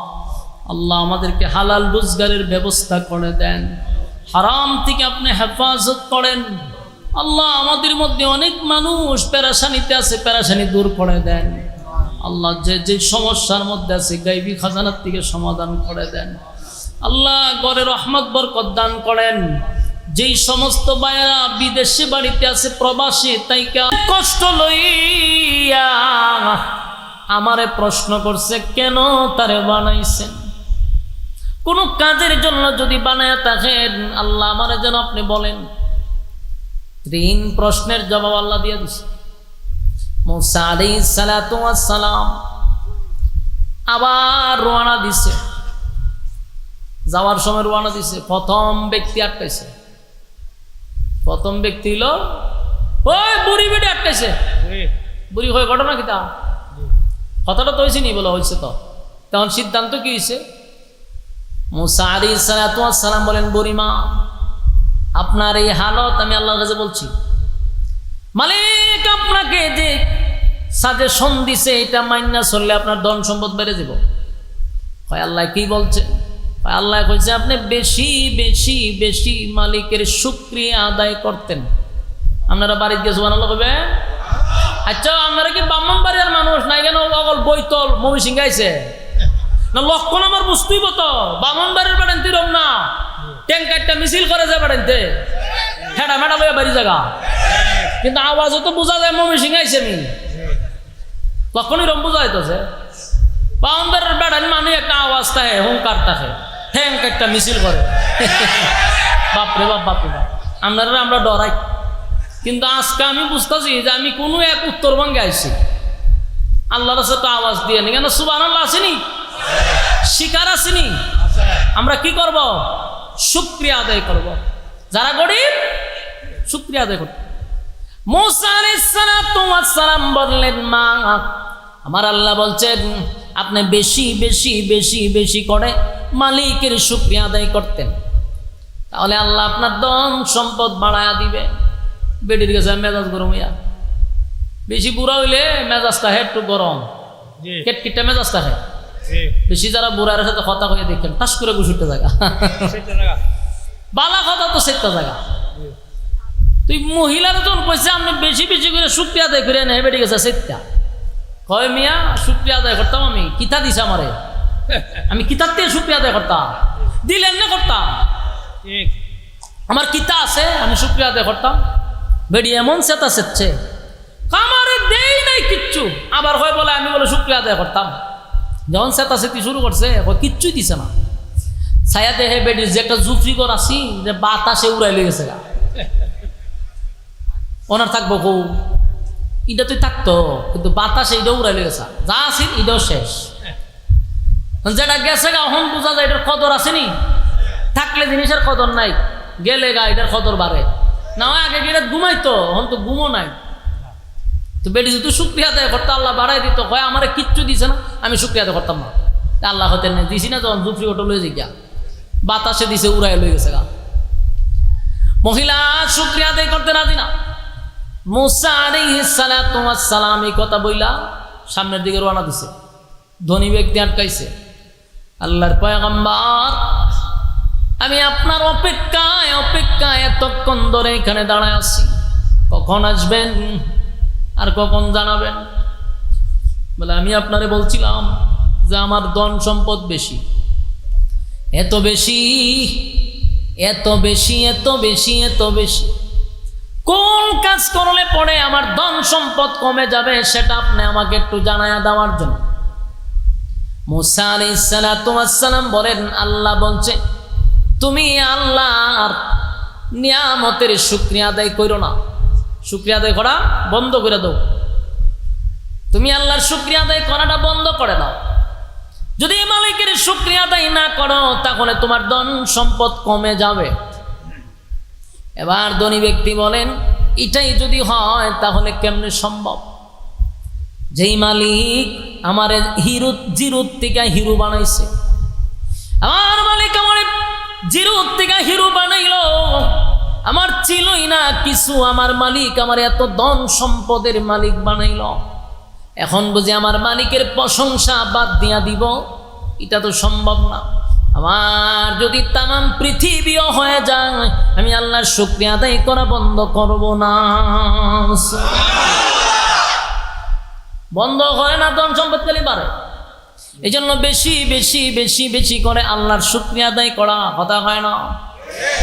আল্লাহ আমাদেরকে হালাল রোজগারের ব্যবস্থা করে দেন, হারাম থেকে আপনি হেফাজত করেন। আল্লাহ আমাদের মধ্যে অনেক মানুষ পেরেশানিতে আছে, পেরেশানি দূর করে দেন। আল্লাহ যে যে সমস্যার মধ্যে আছে গায়বী খাজানার থেকে সমাধান করে দেন। আল্লাহ ঘরে রহমত বরকত দান করেন। যেই সমস্ত ভাইয়েরা বিদেশে বাড়িতে আছে, প্রবাসী, তাইকা কষ্ট লইয়া আমারে প্রশ্ন করছে কেন তারে বানাইছেন। কোন কাজের জন্য যদি বানায়া থাকেন আল্লাহ আমারে যেন আপনি বলেন। 3 প্রশ্নের জবাব আল্লাহ দিয়ে দিছে। মুসা আলাইহিস সালাতু ওয়াস সালাম আবার রওনা দিছে, যাওয়ার সময় রওনা দিছে, প্রথম ব্যক্তি আটকাইছে। প্রথম ব্যক্তি হলো ওই বুড়ি বেটে আটকাইছে। বুড়ি হয়ে ঘটনা কি তা কথাটা তো হয়েছে নি বলা হয়েছে, তো তখন সিদ্ধান্ত কি হয়েছে মুসা আলাইহিস সালাতু ওয়াস সালাম বলেন, বুড়িমা আপনার এই হালত আমি আল্লাহর কাছে বলছি, মালিক আপনাকে যে সাজেশন দিছে এটা মাইনা চললে আপনার ধন সম্পদ বেড়ে যাব। কয় আল্লাহ কি বলছে? কয় আল্লাহ কইছে আপনি বেশি বেশি বেশি মালিকের শুকরিয়া আদায় করতেন। আপনারা বাড়িতে গিয়ে সুবহানাল্লাহ কইবে? আচ্ছা আপনারা কি ব্রাহ্মণ বাড়ির মানুষ নাই কেন অগল বৈতল মমি সিংগাইছে না? লক্ষণ আমার বুঝতেই তো ব্রাহ্মণ বাড়ির বাড়ান তিরম না ট্যাঙ্কারটা মিছিল করে যায় বাড়াইতে হেডা মেডা লইয়া বাড়ি জায়গা, কিন্তু আওয়াজও তো বোঝা যায় মমি সিংগাইছে আমি লক্ষণই রম বোঝা হইতেছে। বাউন্ডারের বেড়ান মানে একটা আওয়াজ থাকে, হুঙ্কার থাকে, ট্যাঙ্কারটা মিছিল করে। বাপরে বাপ বাপরে বাপ, আপনারা আমরা ডরাই। কিন্তু আজকে আমি বুঝতেছি যে আমি কোনো এক উত্তরবঙ্গে আইছি, আল্লাহর সাথে তো আওয়াজ দিয়ে নি কেন? সুবহানাল্লাহ আসেনি, শিকার আসেনি। আমরা কি করব? শুকরিয়া আদায় করব। যারা গরিব শুকরিয়া আদায় করব। মুসা আলাইহিস সালাতু ওয়াস সালাম বললেন, মা আমার আল্লাহ বলছেন আপনি বেশি বেশি বেশি বেশি করে মালিকের শুকরিয়া আদায় করতেন, তাহলে আল্লাহ আপনার ধন সম্পদ বাড়ায়া দিবে। বেডির কাছে মেজাজ গরম হইয়া, বেশি বুড়া হইলে মেজাজটা হে একটু গরম, কেটকিটটা মেজাজটা হে বেশি। যারা বুড়ার সাথে কথা কয়ে দেখেন টাস করে গুছুটতে জায়গা বালা কথা তো সেটা জায়গা। তুই মহিলার যখন কইছে আপনি বেশি বেশি করে শুকরিয়া আদায় করে নেই, বেডি গেছে সেটা কয় মিয়া শুকরিয়া আদায় করতাম আমি, কিতা দিছে আমারে, আমি কিতার থেকে শুকরিয়া আদায় করতাম, দিলেন না করতাম, আমার কিতা আছে আমি শুকরিয়া আদায় করতাম। বেডি এমন সেতা সেচ্ছে কামারে দেই নাই কিচ্ছু, আবার হয় বলে আমি বলে শুকরিয়া আদায় করতাম। যখন সেতা সেতি শুরু করছে কিচ্ছুই দিছে না। ছায়া দেহে বেডির যে একটা জুফরিগর আসি যে বাতাসে উড়াই লেগে গেছে, ওনার থাকবো কৌ এটা তুই থাকতো, কিন্তু বাতাসে এটাও উড়াই লেগেছে, যা আসিল এটাও শেষ। যেটা গেছে গা এখন বোঝা যায় এটার কদর আসেনি, থাকলে জিনিসের কদর নাই, গেলে গা এটার কদর বাড়ে না। আগে গেলে ঘুমাইতো, এখন তো ঘুমও নাই। তো বেটি যদি শুকরিয়া আদায় করতো আল্লাহ বাড়াই দিত, হয় আমার কিচ্ছু দিছে না আমি শুকরিয়া আদায় করতাম না, আল্লাহ হতে নেই দিছি না, যখন জুফরি ওটা লয়ে যাই বাতাসে দিছে উড়াই লয়ে গেছে গা। মহিলা শুকরিয়া আদায় করতে রাজি না। মুসা আলাইহিস সালাতু ওয়াস সালাম এই কথা বইলা সামনের দিকে রওনা দিছে, ধনী ব্যক্তি আটকাইছে। আল্লাহর পয়গম্বর আমি আপনার অপেক্ষায় অপেক্ষায় এতক্ষণ ধরে এখানে দাঁড়ায় আছি, কখন আসবেন আর কখন জানাবেন? বলে আমি আপনারে বলছিলাম যে আমার ধন সম্পদ বেশি, এত বেশি এত বেশি এত বেশি এত বেশি, কোন কাজ করলে পরে আমার ধন সম্পদ কমে যাবে সেটা আপনি আমাকে একটু জানায়া দেওয়ার জন্য। মুসা আলাইহিস সালাতু ওয়াস সালাম বলেন, আল্লাহ বলছে তুমি আল্লাহর নিয়ামতের শুকরিয়া আদায় করো না, শুকরিয়া আদায় করা বন্ধ করে দাও। তুমি আল্লাহর শুকরিয়া আদায় করাটা বন্ধ করে দাও। যদি মালিকের শুকরিয়া আদায় না করো তাহলে তোমার ধন সম্পদ কমে যাবে। এবার ধনী ব্যক্তি বলেন, এটাই যদি হয় তাহলে কেমনে সম্ভব? যেই মালিক আমার জিরোর থেকে হিরো বানাইছে, আমার মালিক আমার জিরোর থেকে হিরো বানাইলো, আমার ছিলই না কিছু, আমার মালিক আমার এত ধন সম্পদের মালিক বানাইল, এখন বুঝি আমার মালিকের প্রশংসা বাদ দিয়া দিব? এটা তো সম্ভব না। আমার যদি তামাম পৃথিবীও হয়ে যায় আমি আল্লাহর শুকরিয়া আদায় করা বন্ধ করব না। বন্ধ করে না, ধন সম্পদ খালি বাড়ে। এই জন্য বেশি বেশি বেশি বেশি করে আল্লাহর শুকরিয়া আদায় করা কথা হয় না।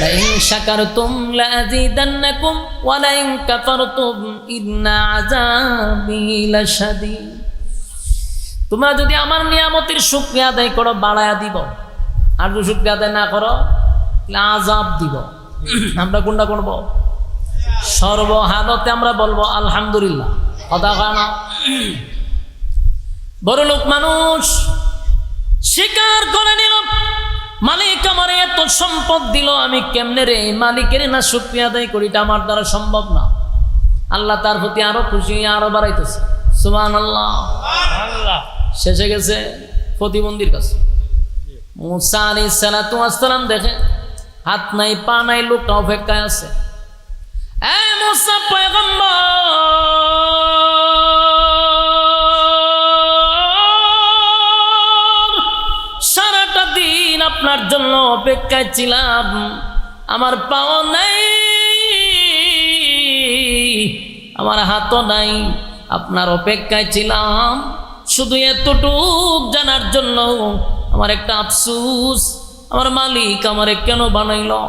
লাইন শাকারতুম লাযিদান্নাকুম ওয়া লাইন কাফারতুম ইন্না আযাবি লাশাদীদ। তোমরা যদি আমার নিয়ামতের শুকরিয়া আদায় করো বাড়ায়া দিব, আর যদি শুকরিয়া আদায় না করো তাহলে আযাব দিব। আমরা কোনটা করব? সর্বহালতে আমরা বলবো আলহামদুলিল্লাহ, কথা হয় না। বড় লোক মানুষ স্বীকার করে নিল, মালিক আমার এত সম্পদ দিল, আমি কেমনে রে মালিকের না শুকরিয়া আদায় করি, এটা আমার দ্বারা সম্ভব না। আল্লাহ তার প্রতি আরো খুশি, আরো বাড়াইতেছে। সুবহানাল্লাহ। শেষে গেছে প্রতিবন্ধীর কাছে, মুসা আলাইহিস সালাতু ওয়াস সালাম দেখে হাত নাই পা নাই, লোকটা অপেক্ষায় আছে। মুসা পয়গম্বর, সারাটা দিন আপনার জন্য অপেক্ষায় ছিলাম, আমার পাও নাই, আমার হাতও নাই, আপনার অপেক্ষায় ছিলাম শুধু এতটুক জানার জন্য। আমার একটা আফসোস, আমার মালিক আমারে কেন বানাইলো,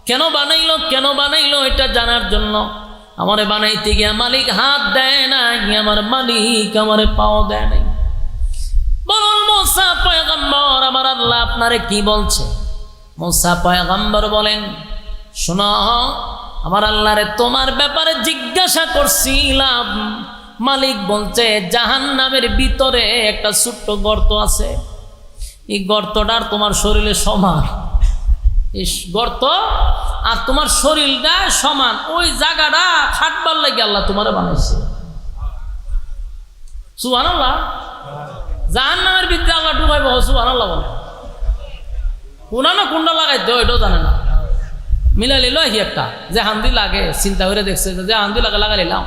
কেন বানাইলো, কেন বানাইলো এটা জানার জন্য। আমারে বানাইতে গিয়া মালিক হাত দেয় নাই, আমার মালিক আমারে পাও দেয় নাই। বলুন মুসা পয়গম্বর, আমার আল্লাহ আপনারে কি বলছে? মুসা পয়গম্বর বলেন, শোনো, আমার আল্লাহরে তোমার ব্যাপারে জিজ্ঞাসা করছিলাম, মালিক বলছে জাহান্নামের ভিতরে একটা ছোট্ট গর্ত আছে, এই গর্তটার তোমার শরীরে সমান, এই গর্ত আর তোমার শরীরটা সমান, ওই জায়গাটা খাটবার লাগে আল্লাহ তোমারে বানাইছে। সুবহানাল্লাহ। জাহান্নামের ভিতরে আল্লাহ ডুবাইব, সুবহানাল্লাহ বলে। কোনা না কুন্ডা লাগাইতে ওইটাও জানে না, মিলাই লিল একটা যে হান্দি লাগে, চিন্তা করে দেখছে যে হান্দি লাগে লাগাই নিলাম।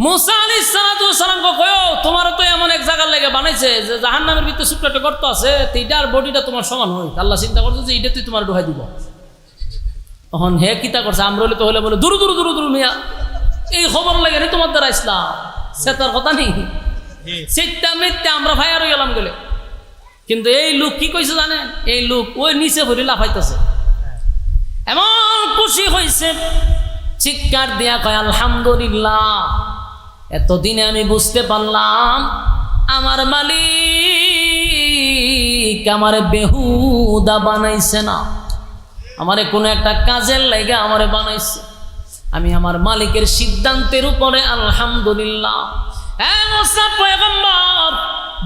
মুসা আলাইহিস সালাতু ওয়াস সালাম কয়ও তোমার তো এমন এক জায়গার লেগে বানাইছে যে জাহান্নামের ভিতরে ছোট্ট একটা গর্ত আছে, এইটার বডিটা তোমার সমান হয়। আল্লাহ চিন্তা করছে যে এইটা তুই তোমার ডুবাই দিব। তখন হে কিতা করছে, আমরা তো হলে বলে দূর দূর দূর দূর মিয়া, এই খবর লাগে নি তোমার দ্বারা ইসলাম, সেটার কথা নেই, সেটা মিথ্যা, আমরা ভাই আরো গেলাম গেলে। কিন্তু এই লোক কি কইছে জানেন, এই লোক ওই নিচে ভরি লাফাইতেছে, এমন খুশি হয়েছে, চিৎকার দিয়া কয় আলহামদুলিল্লাহ, এতদিনে আমি বুঝতে পারলাম আমার মালিক আমারে বেহুদা বানাইছে না, আমারে কোনো একটা কাজের লাইগা আমারে বানাইছে। আমি আমার মালিকের সিদ্ধান্তের উপরে আলহামদুলিল্লাহ। মুসা পয়গম্বর,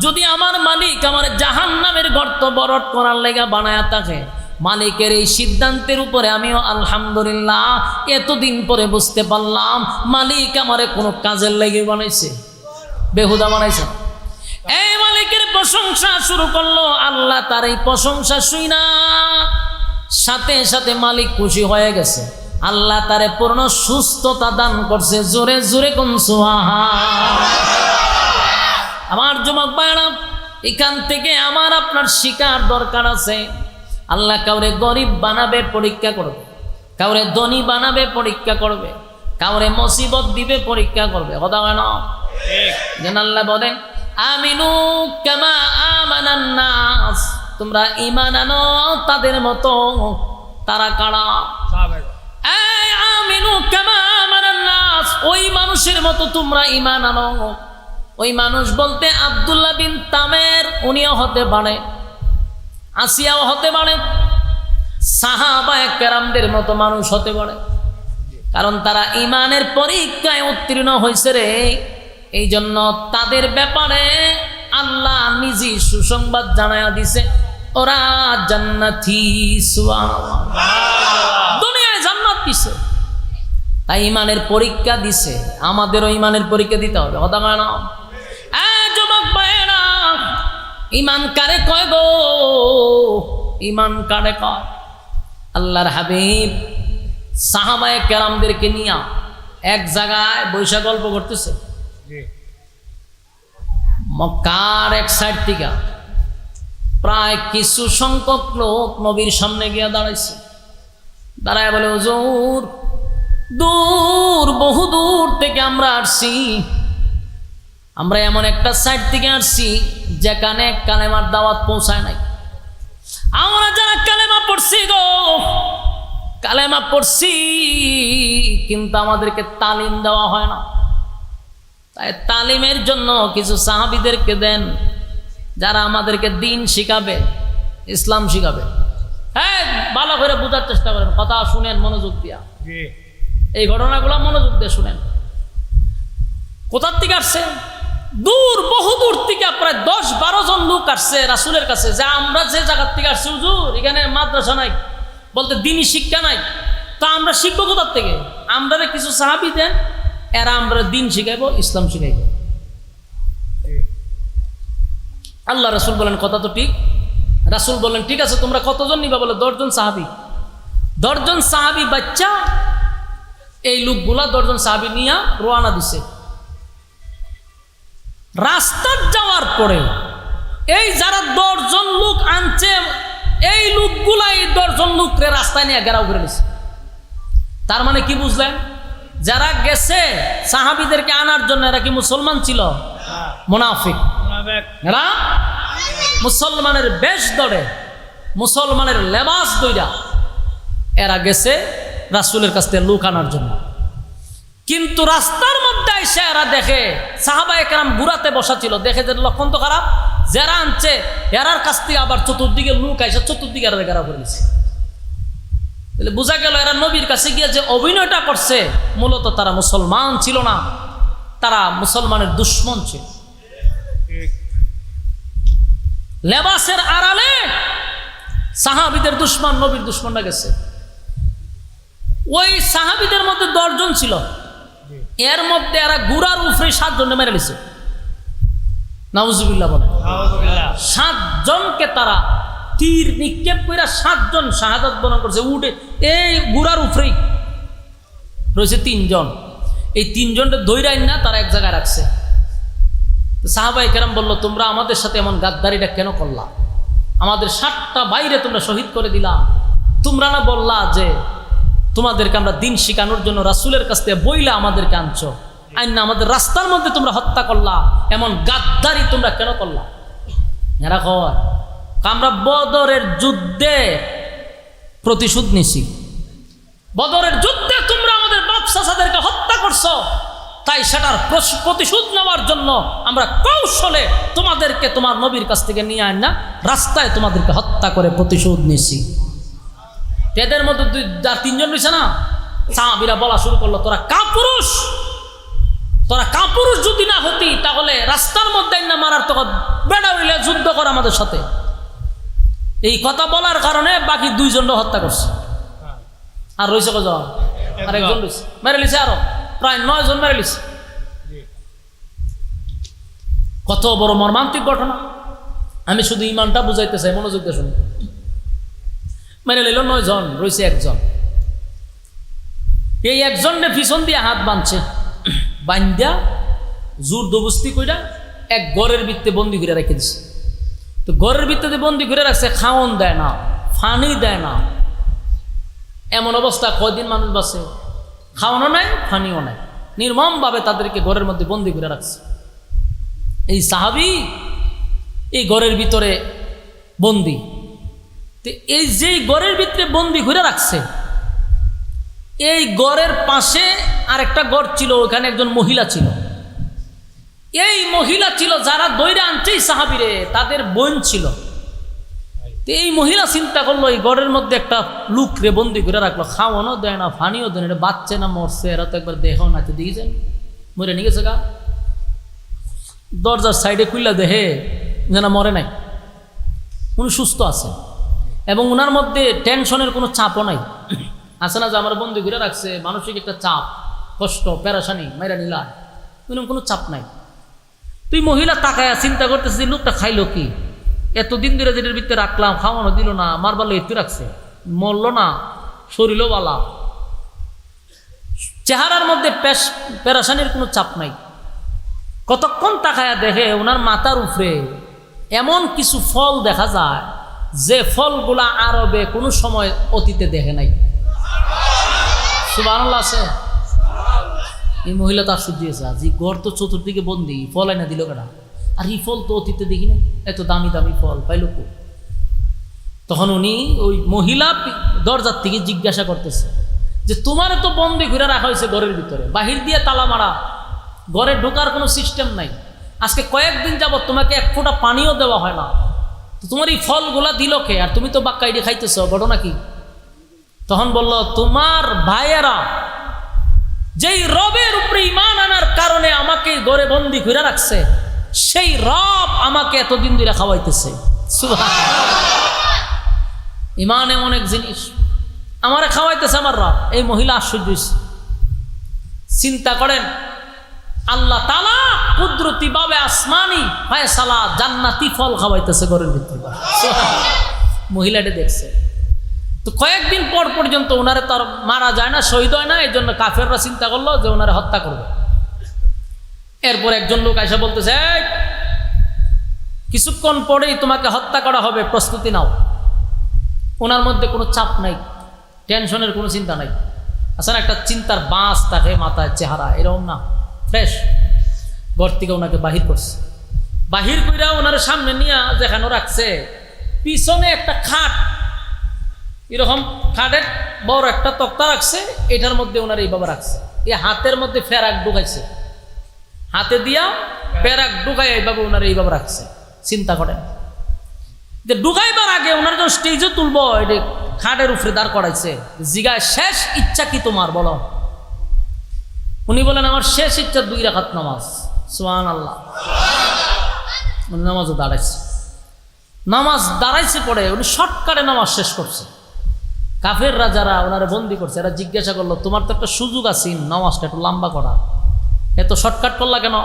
যদি আমার মালিক আমার জাহান্নামের গর্ত বরট করার লাইগা বানায়া থাকে, মালিকের এই সিদ্ধান্তের উপরে আমিও আলহামদুলিল্লাহ। এতদিন পরে বুঝতে পারলাম মালিক আমারে কোনো কাজের লেগে বানাইছে, বেহুদা বানাইছে। এই মালিকের প্রশংসা শুরু করলো। আল্লাহ তার এই প্রশংসা শুই না, সাথে সাথে মালিক খুশি হয়ে গেছে। আল্লাহ তারে পূর্ণ সুস্থতা দান করছে। জোরে জোরে কোন সুবহান। আমার যুবক ভাইরা, এখান থেকে আমার আপনার শিকার দরকার আছে। আল্লাহ কাউরে গরিব বানাবে, পরীক্ষা করবে, কাউরে ধনী বানাবে, পরীক্ষা করবে, কাউরে মুসিবত দিবে, পরীক্ষা করবে। কথা হয় না? যেন আল্লাহ বলেন আমিনু কামা আমানান নাস, তোমরা ঈমান আনো তাদের মতো। তারা কারা? এই আমিনু কামা আমানান নাস, ওই মানুষের মতো তোমরা ঈমান আনো। ওই মানুষ বলতে আব্দুল্লাহ বিন তামের, উনিও হতে পারে, আসিয়াও হতে পারে, সাহাবায়ে কেরামদের মতো মানুষ হতে পারে, কারণ তারা ঈমানের পরীক্ষায় উত্তীর্ণ হয়েছে রে। এই জন্য তাদের ব্যাপারে আল্লাহ নিজে সুসংবাদ জানায়া দিছে, ওরা জান্নাতি। সুবহানাল্লাহ। দুনিয়ায় জান্নাত দিছে, তাই ঈমানের পরীক্ষা দিছে। আমাদেরও ঈমানের পরীক্ষা দিতে হবে। কথা কয় না? যুবক ভাইয়েরা, ঈমান কারে কয় গো? ঈমান কারে কয়? আল্লাহর হাবিব সাহাবায়ে কেরামদেরকে নিয়ে এক জায়গায় বৈশা গল্প করতেছে। মক্কার এক সাইড থেকে প্রায় কিছু সংখ্যক লোক নবীর সামনে গিয়ে দাঁড়াইছে। দাঁড়ায় বলে, হুজুর, দূর, বহু দূর থেকে আমরা আসছি। আমরা এমন একটা সাইড থেকে আসছি যেখানে কালেমার দাওয়াত পৌঁছায় নাই। আমরা যারা কালেমা পড়ছি গো, কালেমা পড়ছি, কিন্তু আমাদেরকে তালিম দেওয়া হয় না। তাই তালিমের জন্য কিছু সাহাবীদেরকে দেন, যারা আমাদেরকে দিন শিখাবে, ইসলাম শিখাবে। হ্যাঁ, ভালো করে বোঝার চেষ্টা করেন, কথা শুনেন মনোযোগ দিয়া। এই ঘটনাগুলো মনোযোগ দিয়ে শুনেন। কোথার থেকে আসছে? দূর, বহু দূর থেকে, প্রায় 10-12 জন লোক আসছে রাসূলের কাছে, যে আমরা যে জায়গার থেকে আসছি হুজুর, এখানে মাদ্রাসা নাই, বলতে দিনই শিক্ষা নাই, তা আমরা শিখবো কোথার থেকে? আমরা কিছু সাহাবী দেন, এরা আমরা দিন শিখাইবো, ইসলাম শিখাইবো। আল্লাহ রাসূল বলেন কথা তো ঠিক। রাসূল বললেন ঠিক আছে তোমরা কতজন নিবা? বলে 10 জন সাহাবী। 10 জন সাহাবী বাচ্চা এই লোকগুলা 10 জন সাহাবী নিয়া রওনা দিছে। রাস্তা যাওয়ার পরে এই যারা 10 জন লোক আনছে এই লোকগুলা এই 10 জন লোকরে রাস্তায় নিয়ে ঘেরাও করে নিছে। তার মানে কি বুঝলেন? যারা গেছে সাহাবীদেরকে আনার জন্য এরা কি মুসলমান ছিল? মুনাফিক। এরা মুসলমানের বেশ ধরে, মুসলমানের লেবাস দইরা এরা গেছে রাসূলের কাছ থেকে লোক আনার জন্য। কিন্তু রাস্তার মধ্যে এসে এরা দেখে সাহাবায়ে কেরাম ঘুরাতে বসা ছিল, দেখে যে লক্ষণ তো খারাপ, যারা আনছে এরার কাছ থেকে আবার চতুর্দিকে লোক এসে চতুর্দিকে এরা ঘেরাও করে নিছে। তাহলে বোঝা গেল এরা নবীর কাছে গিয়ে যে অভিনয়টা করছে মূলত তারা মুসলমান ছিল না, তারা মুসলমানের দুশমন ছিল। লেবাসের আড়ালে সাহাবীদের দুশমন নবীর দুশমনরা গেছে। ওই সাহাবীদের মধ্যে 10 জন ছিল, এর মধ্যে এরা গুড়ার উপরে 7 জন মেরে নিছে। নাউজুবিল্লাহ বলে 7 জনকে তারা তীর নিক্ষেপ করে 7 জন শাহাদাত বরণ করছে। উঠে এই গুড়ার উপরেই রয়েছে 3 জন। এই 3 জনকে ধৈরাই না তারা এক জায়গায় রাখছে। সাহাবায়ে কেরাম বলল তোমরা আমাদের সাথে এমন গাদ্দারিটা কেন করলা? আমাদের 7টা বাইরে তোমরা শহীদ করে দিলা। তোমরা না বললা যে তোমাদেরকে আমরা দিন শিখানোর জন্য রাসূলের কাছ থেকে বইলা আমাদেরকে আনছো, আইন না আমাদের রাস্তার মধ্যে তোমরা হত্যা করলা, এমন গাদ্দারি তোমরা কেন করলা? এরা কয় আমরা বদরের যুদ্ধে প্রতিশোধ নিছি, বদরের যুদ্ধে তোমরা আমাদের বাপ চাচাদেরকে হত্যা করছো, তাই সেটার প্রতিশোধ নেওয়ার জন্য আমরা কৌশলে তোমাদেরকে তোমার নবীর কাছ থেকে নিয়ে আইন না রাস্তায় তোমাদেরকে হত্যা করে প্রতিশোধ নিছি। এদের মধ্যে 3 জন রয়েছে না, সাহাবীরা বলা শুরু করলো তোরা কাপুরুষ, তোরা কাপুরুষ যদি না হতি তাহলে রাস্তার মধ্যে না মারার তো বেড়া হইলে যুদ্ধ কর আমাদের সাথে। এই কথা বলার কারণে বাকি 2 জন হত্যা করছে। আর রয়েছে কজন? আর একজন রয়েছে মেরে লিছে, আরো প্রায় 9 জন মেরে লিছে। কত বড় মর্মান্তিক ঘটনা! আমি শুধু ইমানটা বুঝাইতে চাই, মনোযোগ দিয়ে শুনুন। মেরে নিল 9 জন, রয়েছে 1 জন। এই 1 জনের পিছন দিয়ে হাত বাঁধছে, বান্ধা জোর দবস্তি কইরা এক ঘরের ভিতরে বন্দি করে রেখে দিছে। তো ঘরের ভিতরে বন্দি করে রাখছে, খাওয়ন দেয় না, পানি দেয় না। এমন অবস্থা কয়দিন মানুষ বাঁচে? খাওয়ানো নাই, পানিও নাই, নির্মমভাবে তাদেরকে ঘরের মধ্যে বন্দি করে রাখছে। এই সাহাবী এই ঘরের ভিতরে বন্দি। তো এই যে ঘরের ভিতরে বন্দি করে রাখছে, এই ঘরের পাশে আরেকটা ঘর ছিল, ওখানে একজন মহিলা ছিল। এই মহিলা ছিল যারা দইরা আনছে সাহাবীরে, তাদের বোন ছিল। তো এই মহিলা চিন্তা করলো এই ঘরের মধ্যে একটা লোকরে বন্দি করে রাখলো, খাওয়ানো দেয় না, পানিও দেয় না, এটা বাচ্চা না মরছে, এরা তো একবার দেখো না, তো দিয়েছেন মরে নিয়ে গেছে গা। দরজার সাইডে খুললা দেখে যেন মরে নাই, উনি সুস্থ আছে এবং ওনার মধ্যে টেনশনের কোনো চাপও নাই। আছে না যে আমার বন্দি করে রাখছে, মানসিক একটা চাপ, কষ্ট, পেরেশানি, মাইরা নিলা, কোনো চাপ নাই। তুই মহিলা তাকায়া চিন্তা করতেছে যে লোকটা খাইলো কি, এতদিন ধরে যেটার ভিতরে রাখলাম, খাওয়ানো দিল না, মারবার একটু রাখছে, মরলো না, শরীরও বালা, চেহারার মধ্যে পেরেশানির কোনো চাপ নাই। কতক্ষণ তাকায়া দেখে ওনার মাথার উপরে এমন কিছু ফল দেখা যায় যে ফলগুলা আরবে কোনো সময় অতীতে দেখে নাই। সুবহানাল্লাহ আছে। এই মহিলা তার সহ্য হয়েছে, যে ঘর তো চতুর্দিকে বন্দি, ফল আইনা দিল কেনা, আর এই ফল তো অতীতে দেখি না, এত দামি দামি ফল পাইল কো? তখন উনি ওই মহিলা দরজার থেকে জিজ্ঞাসা করতেছে যে তোমার তো বন্দি ঘুরে রাখা হয়েছে ঘরের ভিতরে, বাহির দিয়ে তালা মারা, ঘরে ঢোকার কোনো সিস্টেম নাই, আজকে কয়েকদিন যাবত তোমাকে 1 ফোঁটা পানিও দেওয়া হয় না, তো তোমার এই ফলগুলা দিল কে? আর তুমি তো বাক্কাইডে খাইতেছ, ঘটনা কি? তখন বলল তোমার ভাইয়েরা যেই রবের উপরে ঈমান আনার কারণে আমাকে ঘরে বন্দি করে রাখছে, সেই রব আমাকে এতদিন ধরে খাওয়াইতেছে। সুবহানাল্লাহ। ঈমান এমন এক জিনিস, আমারে খাওয়াইতেছে আমার রব। এই মহিলা আশ্চর্য হইছে। চিন্তা করেন আল্লাহ তাআলা কুদরতি ভাবে আসমানি ফয়সালা জান্নাতি ফল খাওয়াইতেছে ঘরের ভিতরে। মহিলাটা দেখছে তো কয়েকদিন পর পর্যন্ত ওনারে তার মারা যায় না, শহীদ হয় না, এই জন্য কাফেররা চিন্তা করলো যে ওনারে হত্যা করবে। এরপর একজন লোক এসে বলতেছে, এই কিছুক্ষণ পরেই তোমাকে হত্যা করা হবে, প্রস্তুতি নাও। ওনার মধ্যে কোনো চাপ নাই, টেনশনের কোনো চিন্তা নাই। আসলে একটা চিন্তার বাঁশ থাকে মাথায়, চেহারা এরকম না, ফ্রেশ। ঘর থেকে ওনাকে বাহির করছে, বাহির কইরা ওনার সামনে নিয়ে যেখানে রাখছে, পিছনে একটা খাট, এরকম খাটের বড় একটা তক্তা রাখছে, এটার মধ্যে ওনার এইভাবে রাখছে। এই হাতের মধ্যে ফেরাক ঢুকাইছে, হাতে দিয়া ফেরাক ঢুকাই এইভাবে ওনার এইভাবে রাখছে। চিন্তা করেন যে ঢুকাইবার আগে ওনার যখন স্টেজে তুলবো, এটা খাটের উপরে দাঁড় করাইছে। জিগায়, শেষ ইচ্ছা কি তোমার বলো? উনি বলেন, আমার শেষ ইচ্ছা 2 রাকাত নামাজ। সুবহানাল্লাহ। উনি নামাজও দাঁড়াইছে, নামাজ দাঁড়াইছে পরে উনি শর্টকাটে নামাজ শেষ করছে। কাফেররা যারা ওনারে বন্দি করছে, এরা জিজ্ঞাসা করলো, তোমার তো একটা সুযোগ আছে নামাজটা একটু লম্বা করা, এত শর্টকাট করলা কেন?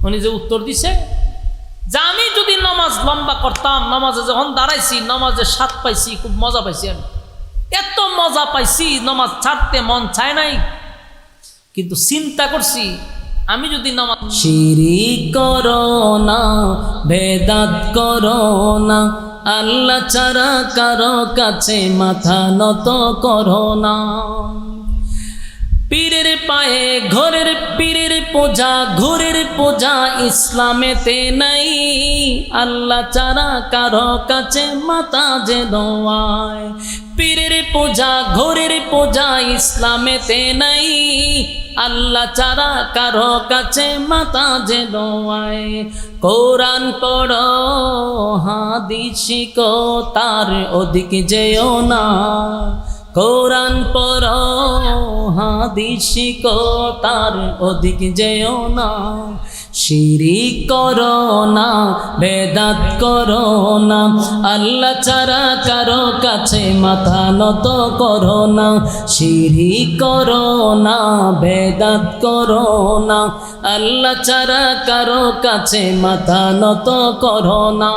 উনি যে উত্তর দিছে যে আমি যদি নামাজ লম্বা করতাম, নামাজে যখন দাঁড়াইছি নামাজে স্বাদ পাইছি, খুব মজা পাইছি, আমি এত মজা পাইছি নামাজ ছাড়তে মন চায় নাই, কিন্তু চিন্তা করছি আমি যদি নামাজ শিরিক করো না, বেদাত করো না, আল্লাহ ছাড়া কারো কাছে মাথা নত করো না। পীরের পায়ে ঘরের পীরের পূজা, ঘরের পূজা ইসলামেতে নাই, আল্লাহ ছাড়া কারো কাছে মাথা যে দোয়ায়। পীরের পূজা ঘরের পূজা ইসলামেতে নাই, আল্লাহ ছাড়া কারো কাছে মাথা যে দোয়ায়। কোরআন পড়ো হাদিস শিখো, তার ওদিকে যেও না। কোরআন পড়ো হাদিস শিখো, তার ওদিকে যেও না। শিরিক করো না, বেদাত করো না, আল্লাহ ছাড়া কারো কাছে মাথা নত করো না। শিরিক করো না, বেদাত করো না, আল্লাহ ছাড়া কারো কাছে মাথা নত করো না।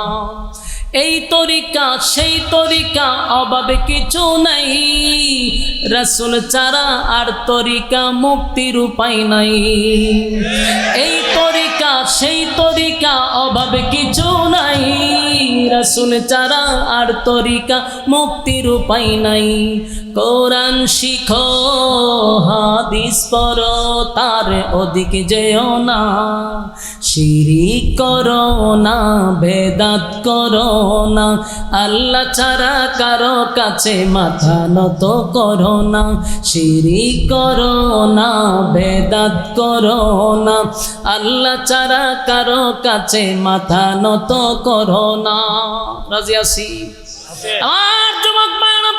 এই তরিকা সেই তরিকা, অভাবে কিছু নাই, রাসূল ছাড়া আর তরিকা মুক্তির উপায় নাই। এই তরিকা সেই তরিকা, অভাবে কিছু নাই, রাসূল ছাড়া আর তরিকা মুক্তির উপায় নাই। কোরআন শিখো হাদিস পড়ো, তার ওদিকে যেও না। শিরিক করো না, বেদাত করো না, আল্লাহ ছাড়া কারো কাছে মাথা নত করো না। শিরিক করো না, বেদাত করো না, আল্লাহ ছাড়া কারো কাছে মাথা নত করো না। রাজি আছি? আমার যুবক ভাইরা,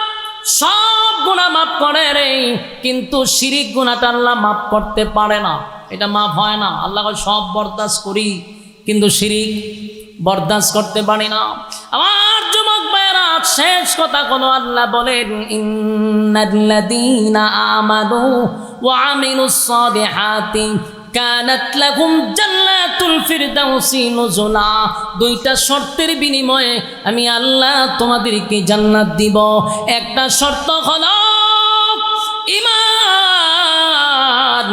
সব গুনাহ মাফ করে রে, কিন্তু শিরিক গুনাহটা আল্লাহ মাফ করতে পারে না, এটা মাফ হয় না। আল্লাহ সব বরদাস্ত করি, কিন্তু শিরিক বরদাস্ত করতে পারি না। আমার যুবক ভাইরা, শেষ কথা কোনো আল্লাহ বলেন, ইন্নাল্লাযীনা আমানু ওয়া আমিলুস সালিহাতি কানাত লাহুম জান্নাতুল ফিরদাউসি নুজুলা। 2টা শর্তের বিনিময়ে আমি আল্লাহ তোমাদেরকে জান্নাত দিব। একটা শর্ত হলো ঈমান,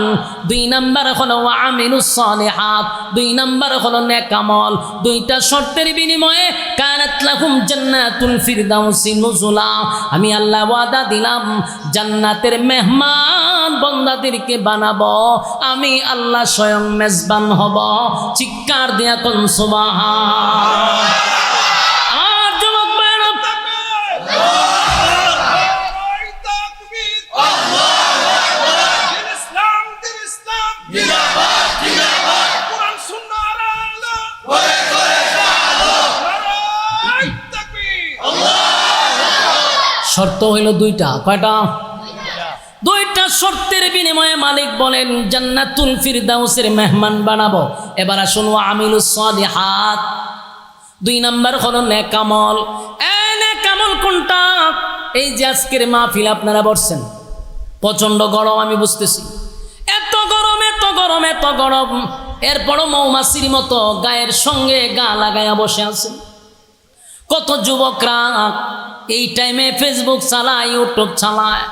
2 নাম্বার হলো আমিলুস সালিহাত, 2 নাম্বার হলো নেক আমল। 2টা শর্তের বিনিময়ে কানাত লাহুম জান্নাতুল ফিরদাউসি নুজুলা, আমি আল্লাহ ওয়াদা দিলাম জান্নাতের মেহমান বান্দাদেরকে বানাবো, আমি আল্লাহ স্বয়ং মেজবান হব। চিৎকার দিয়া কোন সুবহান। আমার যুবক ভাইরা, শর্ত হইল 2টা। কয়টা? 2টা শর্তের বিনিময়ে মালিক বলেন জান্নাতুল ফিরদাউসের মেহমান বানাবো। এবার আসুন আমিলুস সালিহাত, 2 নাম্বার হলো নেক আমল। এই নেক আমল কোনটা? এই যে আজকের মাহফিল আপনারা বসছেন, প্রচন্ড গরম আমি বুঝতেছি, এত গরম এত গরম এত গরম, এরপরও মৌমাছির মতো গায়ের সঙ্গে গা লাগায়া বসে আছে। কত যুবকরা এই টাইমে ফেসবুক চালায়, ইউটিউব চালায়,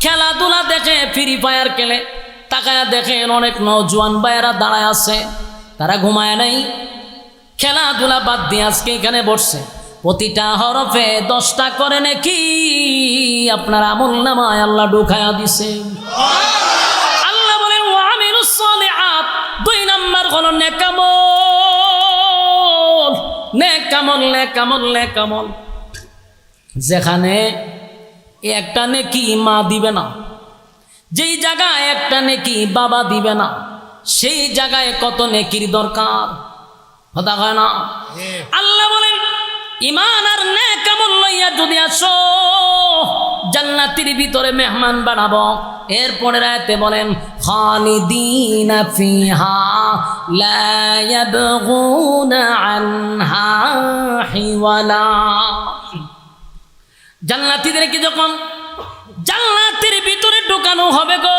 খেলাধুলা দেখে, ফ্রি ফায়ার খেলে, তাকায়া দেখেন অনেক নওজোয়ান ভাইয়েরা দাঁড়ায় আছে, তারা ঘুমায় নাই, খেলাধুলা বাদ দিয়ে আজকে এখানে বসছে। প্রতিটা হরফে 10টা করে নাকি আপনার আমল নামায় আল্লাহ ঢুকায়া দিছে। আল্লাহ বলেন ওয়া আমিলুস সালিহাত, 2 নাম্বার হলো নেকামল। নেকামল নেকামল নেকামল, যেখানে একটা নেকি মা দিবে না, যেই জায়গায় একটা নেকি বাবা দিবে না, সেই জায়গায় কত নেকির দরকার, কথা হয় না? আল্লাহ বলেন ঈমান আর নেকামল লইয়া যদি আসো জান্নাতের ভিতরে মেহমান বানাবো। এরপরের আয়াতে বলেন খালিদিনা ফিহা লা ইয়াবগুনা আনহা হিওয়ালা। জান্নাতীদেরকে যখন জান্নাতের ভিতরে ঢুকানো হবে গো,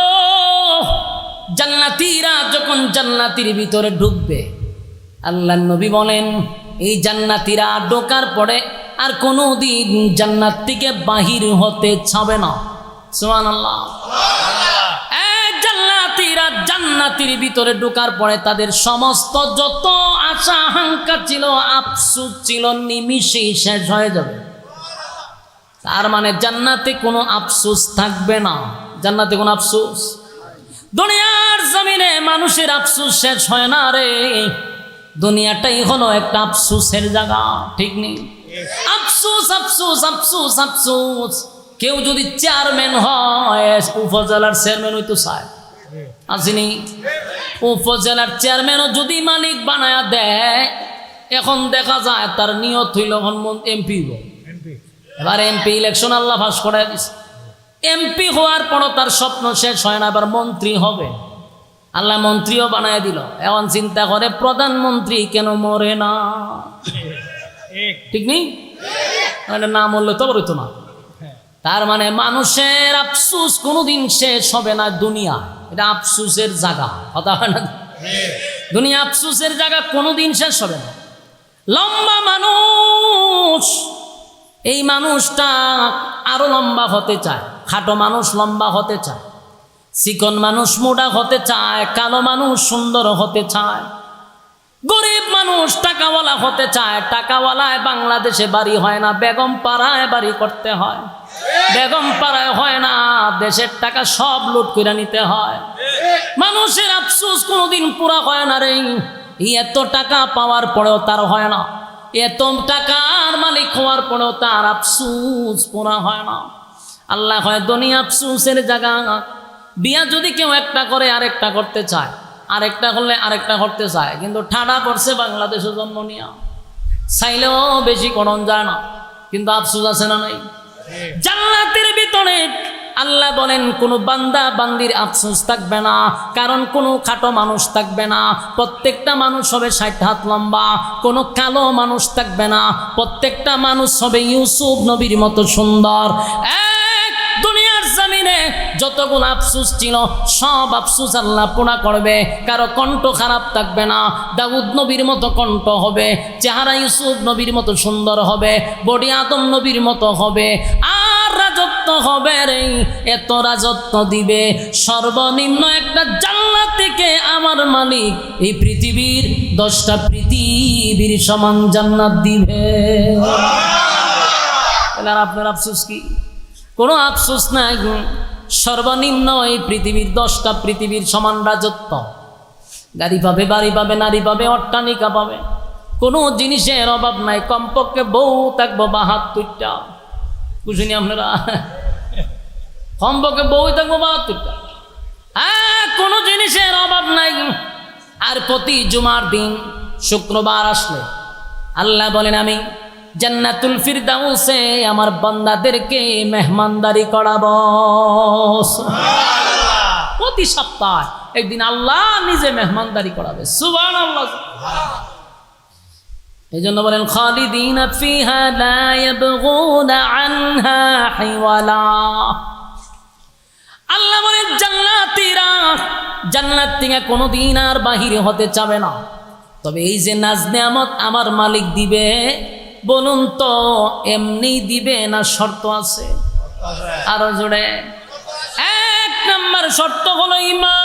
জান্নাতীরা যখন জান্নাতের ভিতরে ঢুকবে, আল্লাহর নবী বলেন এই জান্নাতীরা ঢোকার পরে আর কোনো দিন জান্নাত থেকে বাহির হতে চাবে না। সুবহানাল্লাহ। জান্নাতীরা জান্নাতের ভিতরে ঢোকার পরে তাদের সমস্ত যত আশা আকাঙ্ক্ষা ছিল, আফসোস ছিল, নিমিষেই শেষ হয়ে যাবে। তার মানে জান্নাতে কোনো আফসোস থাকবে না। জান্নাতে কোনো আফসোস, দুনিয়ার জমিনে মানুষের আফসোস শেষ হয় না রে। দুনিয়াটাই হলো একটা আফসোসের জায়গা, ঠিক নেই? আফসোস আফসোস আফসোস আফসোস। কেউ যদি চেয়ারম্যান হয়, উপজেলার চেয়ারম্যান হইতো চায়, আসেনি? উপজেলার চেয়ারম্যানও যদি মালিক বানায়া দেয়, এখন দেখা যায় তার নিয়ত হইল এমপি। এবার এমপি ইলেকশন আল্লাহ ফাঁস করে দিছে। এমপি হওয়ার পরও তার স্বপ্ন শেষ হয় না, এবার মন্ত্রী হবে। আল্লাহ মন্ত্রীও বানায় দিল। এখন চিন্তা করে প্রধানমন্ত্রী কেন মরে না, ঠিক নেই? না মরলে তো বলতো না। তার মানে মানুষের আফসোস কোনোদিন শেষ হবে না। দুনিয়া এটা আফসোসের জায়গা, কথা হয় না? দুনিয়া আফসোসের জায়গা, কোনোদিন শেষ হবে না। লম্বা মানুষ, এই মানুষটা আরো লম্বা হতে চায়। খাটো মানুষ লম্বা হতে চায়, চিকন মানুষ মোটা হতে চায়, কালো মানুষ সুন্দর হতে চায়, গরিব মানুষ টাকাওয়ালা হতে চায়। টাকাওয়ালায় বাংলাদেশে বাড়ি হয় না, বেগম পাড়ায় বাড়ি করতে হয়। বেগম পাড়ায় হয় না, দেশের টাকা সব লুট করে নিতে হয়। মানুষের আফসোস কোনোদিন পুরা হয় না রে। এত টাকা পাওয়ার পরেও তার হয় না, এত টাকার মালিক হওয়ার পরেও তার আফসোস পুরা হয় না। আল্লাহ হয় দুনিয়া আফসোসের জায়গা। বিয়া যদি কেউ একটা করে আরেকটা করতে চায়, আরেকটা করলে আরেকটা করতে চায়, কিন্তু ঠাডা পড়ছে বাংলাদেশে জন্ম নিয়া, চাইলেও বেশি করণ যায় না, কিন্তু আফসোস আছে না নাই? জান্নাতের ভিতরে আল্লাহ বলেন কোনো বান্দা বান্দির আফসোস থাকবে না, কারণ কোনো খাটো মানুষ থাকবে না, প্রত্যেকটা মানুষ হবে 60 হাত লম্বা। কোনো কালো মানুষ থাকবে না, প্রত্যেকটা মানুষ হবে ইউসুফ নবীর মতো সুন্দর। দুনিয়ার জমিনে যতগুলো আফসোস ছিল সব আফসোস আল্লাহ পুরা করবে। কারো কণ্ঠ খারাপ থাকবে না, দাউদ নবীর মতো কণ্ঠ হবে, চেহারা ইউসুফ নবীর মতো সুন্দর হবে, বডি আদম নবীর মতো হবে। আর রাজত্ব হবে রে, এত রাজত্ব দিবে, সর্বনিম্ন একটা জান্নাত থেকে আমার মালিক এই পৃথিবীর 10টা পৃথিবীর সমান জান্নাত দিবে। তাহলে আর আপনার আফসোস কি? কোনো আফসোস নাই। সর্বনিম্ন এই পৃথিবীর 10টা পৃথিবীর সমান রাজত্ব। গাড়ি পাবে, বাড়ি পাবে, নারী পাবে, অট্টালিকা পাবে, কোনো জিনিসের অভাব নাই। কমপক্ষে বউ থাকবো 72টা, বুঝিনি আপনারা? কমপক্ষে বউ থাকবো 72টা। কোনো জিনিসের অভাব নাই। আর প্রতি জুমার দিন শুক্রবার আসলে আল্লাহ বলেন আমি জান্নাতুল ফিরদাউসে আমার বান্দাদেরকে মেহমানদারি করাবো। প্রতি সপ্তাহে একদিন আল্লাহ নিজে মেহমানদারি করাবে। সুবহানাল্লাহ। এই জন্য বলেন খালিদিনা ফিহা লা ইয়াবগুনা আনহা হিওয়ালা। আল্লাহ বলেন জান্নাতীরা জান্নাত থেকে কোনোদিন আর বাহিরে হতে চাবে না। তবে এই যে নাজ নেয়ামত আমার মালিক দিবে, বলুন তো এমনি দিবে না শর্ত আছে? আরো জোরে। এক নম্বর শর্ত হলো ঈমান,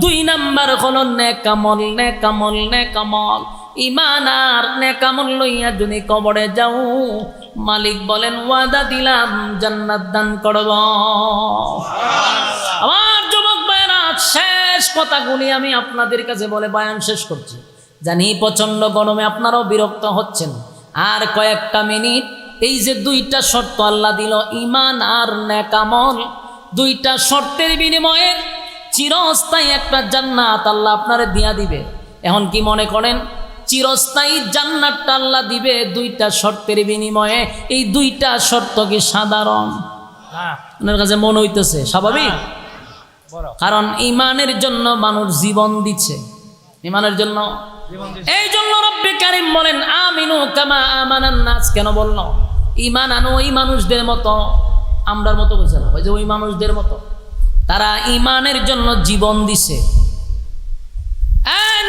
দুই নাম্বার হলো নেকামল। নেকামল নেকামল ঈমান আর নেকামল লইয়া যদি কবরে যাও, মালিক বলেন ওয়াদা দিলাম জান্নাত দান করব। আমার যুবক ভাইরা, শেষ কথাগুলি আমি আপনাদের কাছে বলে বয়ান শেষ করছি। জানি প্রচন্ড গরমে আপনারাও বিরক্ত হচ্ছেন। আর কয়েকটা মিনিট, এই যে দুইটা শর্ত আল্লাহ দিল, ঈমান আর নেকামল, দুইটা শর্তের বিনিময়ে চিরস্থায়ী একটা জান্নাত আল্লাহ আপনারে দিয়া দিবে। এখন কি মনে করেন চিরস্থায়ী জান্নাতটা আল্লাহ দিবে দুইটা শর্তের বিনিময়ে? এই দুইটা শর্ত কি সাধারণ? আপনার কাছে মনে হইতেছে স্বাভাবিক? কারণ ঈমানের জন্য মানুষ জীবন দিচ্ছে, ঈমানের জন্য। এই জন্য রব্বে কারীম বলেন আমিনু কামা আমানান নাস। কেন বলল ঈমান আনো ওই মানুষদের মতো? আমরার মতো কইছে না, ওই যে ওই মানুষদের মতো। তারা ঈমানের জন্য জীবন দিছে,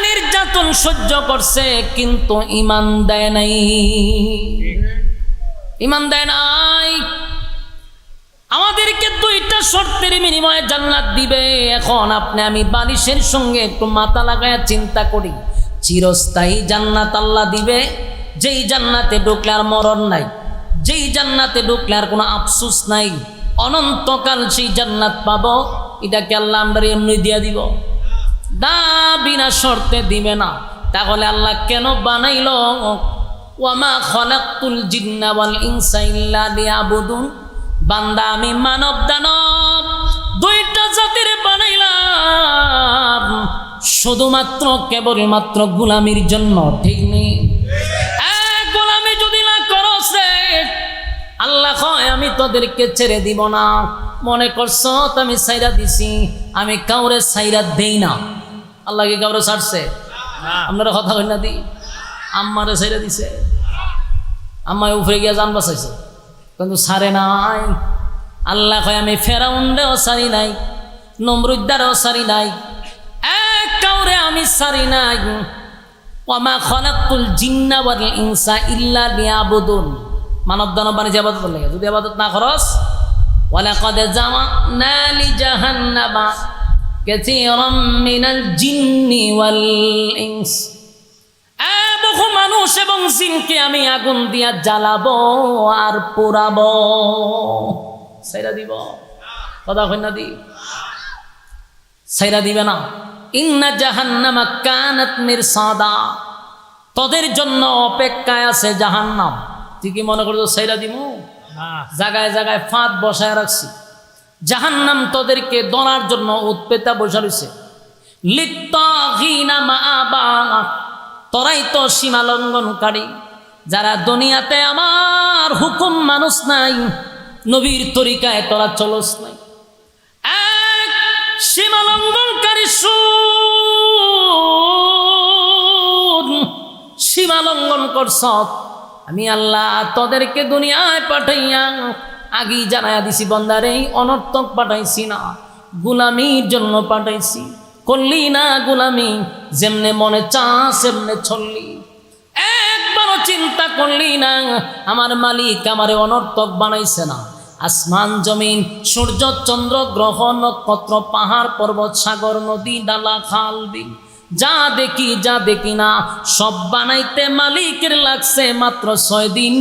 নির্যাতন সহ্য করছে, কিন্তু ঈমান দেয় নাই। ঈমান দেয় নাই। আমাদেরকে দুইটা শর্তের বিনিময়ে জান্নাত দিবে। এখন আপনি আমি বালিশের সঙ্গে একটু মাথা লাগায় চিন্তা করি, চিরস্থায়ী জান্নাত আল্লাহ দিবে, যেই জান্নাতে ঢুকলে আর মরণ নাই, যেই জান্নাতে ঢুকলে আর কোনো আফসোস নাই, অনন্তকাল সেই জান্নাত পাবো। এটাকে আল্লাহ আমরা এমনি দিয়া দিব? না, বিনা শর্তে দিবে না। তাহলে আল্লাহ কেন বানাইল? ওয়ামা খালাকতুল জিন্না ওয়াল ইনসা ইল্লা লিয়াবুদুন। বান্দা আমি মানব দানব দুইটা জাতির বানাইলাম শুধুমাত্র কেবলমাত্র গোলামির জন্য, ঠিক নেই? গোলামি যদি না করো, আল্লাহ কয় আমি তোদেরকে ছেড়ে দিব না। মনে করছ আমি সাইরা দিছি? আমি কাউরে সাইরা দেই না। আল্লাহ কি কাউরে ছাড়ছে? আপনারা কথা কই না দি? আম্মারে সাইরা দিছে, আম্মায় উপরে গিয়া জান বাঁচাইছে, কিন্তু ছাড়ে নাই। আল্লাহ কয় আমি ফেরাউনরেও ছাড়ি নাই, নমরুদ্দারও ছাড়ি নাই, এক কাউরে আমি ছাড়ি নাই। ওয়ামা খালাকতুল জিন্না ওয়াল ইনসা ইল্লা লিয়াবুদুন। মানব দানব বানিয়ে ইবাদত লাগে, যদি ইবাদত না করস, ওয়ালাকাদ জামা'না লিজাহান্নামা কাসীরাম মিনাল জিন্নি ওয়াল ইনস। বহু মানুষ এবং জিনকে আমি আগুন দিয়া জ্বালাবো আর পোড়াবো, ছাইরা দিব। কথা কই না দি? ছাইরা দিবে না। ইন্না জাহান্নামা কানাত মিরসাদা। তোদের জন্য অপেক্ষায় আছে জাহান্নাম। তুই কি মনে করছো ছাইরা দিমু? জায়গায় জায়গায় ফাঁদ বসায় রাখছি। জাহান্নাম তোদেরকে ধরার জন্য উৎপেতা বসা রয়েছে। লিত্তাগিনা মাআবা। তোরাই তো সীমা লঙ্ঘনকারী, যারা দুনিয়াতে আমার হুকুম মানুষ নাই, নবীর তরিকায় তোরা চলস নাই। এক সীমা লঙ্ঘনকারী শুন, সীমা লঙ্ঘন করছ। আমি আল্লাহ তোদেরকে দুনিয়ায় পাঠাইয়া আগেই জানাইয়া দিছি, বন্দারে অনর্থক পাঠাইছি না, গোলামির জন্য পাঠাইছি। করলি না গোলামি, যেমনে মনে চাস এমনে চললি, একবারও চিন্তা করলি না আমার মালিক আমারে অনর্থক বানাইছে না। আসমান জমিন, সূর্য চন্দ্র গ্রহ নক্ষত্র পাহাড় পর্বত সাগর নদী ডালা খাল বিল, যা দেখি যা দেখি না সব বানাইতে মালিকের লাগছে মাত্র 6 দিন।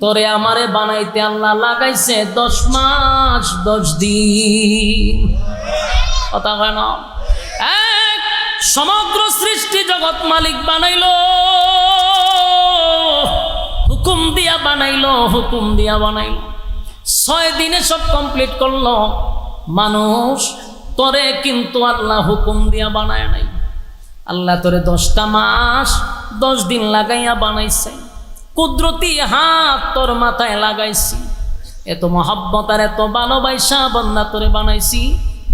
তোরে আমারে বানাইতে আল্লাহ লাগাইছে 10 মাস 10 দিন। কথা হয় না? এক সমগ্র সৃষ্টি জগৎ মালিক বানাইলো, হুকুম দিয়া বানাইলো, হুকুম দিয়া বানাইলো। 6 দিনে সব কমপ্লিট করলো মানুষ। তোরে কিন্তু আল্লাহ হুকুম দিয়া বানায় নাই। আল্লাহ তোরে 10টা মাস 10 দিন লাগাইয়া বানাইছে। কুদরতি হাত তোর মাথায় লাগাইছি, এত মহাব্বত আর এত ভালোবাসা বান্দা তোরে বানাইছি।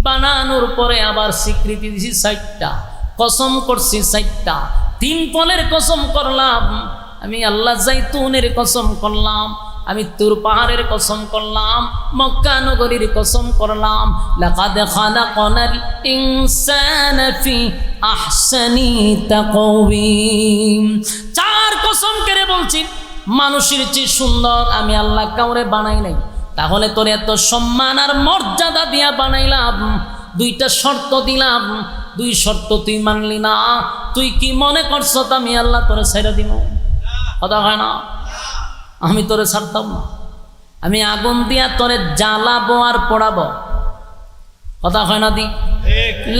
বানানোর পরে আবার স্বীকৃতি দিছি 4টা, কসম করছি 4টা। 3 ফলের কসম করলাম আমি আল্লাহ, জাইতুনের কসম করলাম, আমি তুর পাহাড়ের কসম করলাম, মক্কা নগরীর কসম করলাম, লাকাদ খালাকনাল ইনসানা ফি আহসানি তাকওয়িম। চার কসম করে বলছি, মানুষের চেয়ে সুন্দর আমি আল্লাহ কাউরে বানাই নাই। তাহলে তোর এত সম্মান আর মর্যাদা দিয়া বানাইলাম, দুইটা শর্ত দিলাম, দুই শর্ত তুই মানলি না। তুই কি মনে করছ আমি আল্লাহ তোরে ছেড়ে দিব? কথা হয় না, আমি তোরে ছাড়তাম না। আমি আগুন দিয়া তোরে জ্বালাবো আর পোড়াবো। কথা হয় না দি?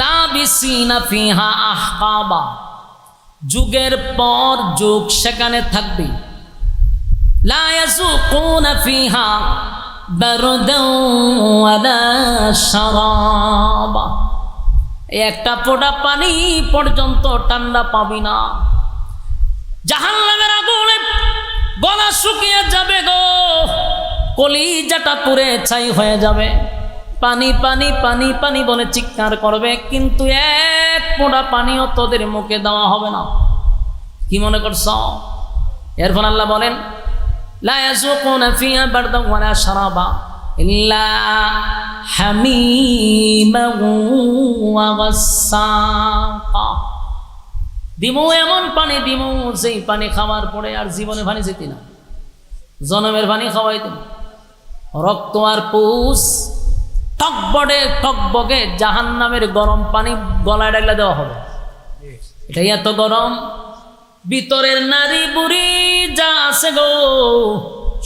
লাবিসিনা ফিহা আহকাবা, যুগের পর যুগ সেখানে থাকবে। লা ইয়াযুকুনা ফিহা বারদান ওয়ালা শারাবা, একটা ফোঁটা পানি পর্যন্ত ঠান্ডা পাবি না। জাহান্নামের আগুনে গলা শুকিয়ে যাবে গো, কলিজাটা পুড়ে ছাই হয়ে যাবে। পানি পানি পানি পানি বলে চিৎকার করবে, কিন্তু এক ফোঁটা পানিও তোদের মুখে দেওয়া হবে না। কি মনে করছ? এরপর আল্লাহ বলেন, লা ইয়াযুকুনা ফিহা বারদান ওয়ালা শারাবা ইল্লা হামিমান ওয়া গাসসাকা। দিমু এমন পানি দিমু, যেই পানি খাওয়ার পরে আর জীবনে পানি যেতি না, জনমের পানি খাওয়াই দিন। রক্ত আর পুষ টকবগে জাহান্নামের গরম পানি গলায় ডাইলা দেওয়া হবে। এটাই এত গরম, ভিতরের নারী বুড়ি যা আছে গো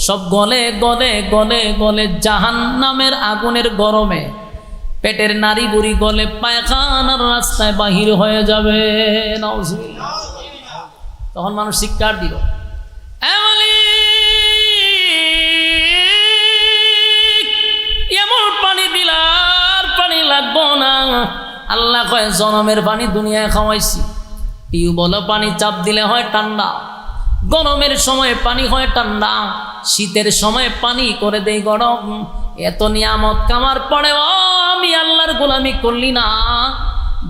সব গলে গলে গলে গলে জাহান্নামের আগুনের গরমে পেটের নারী বুড়ি গলে পায়খানার রাস্তায় বাহির হয়ে যাবে। নাউজুবিল্লাহ। তখন মানুষ শিক্ষার দিল, এমন পানি দিলার পানি লাগবো না। আল্লাহ কয়, জনমের পানি দুনিয়ায় খাওয়াইছি। টিউবওয়েল পানি চাপ দিলে হয় ঠান্ডা, গরমের সময় পানি হয় ঠান্ডা, শীতের সময় পানি করে দেই গরম। এত নিয়ামত কামার পরেও আমি আল্লাহর গোলামি করলি না।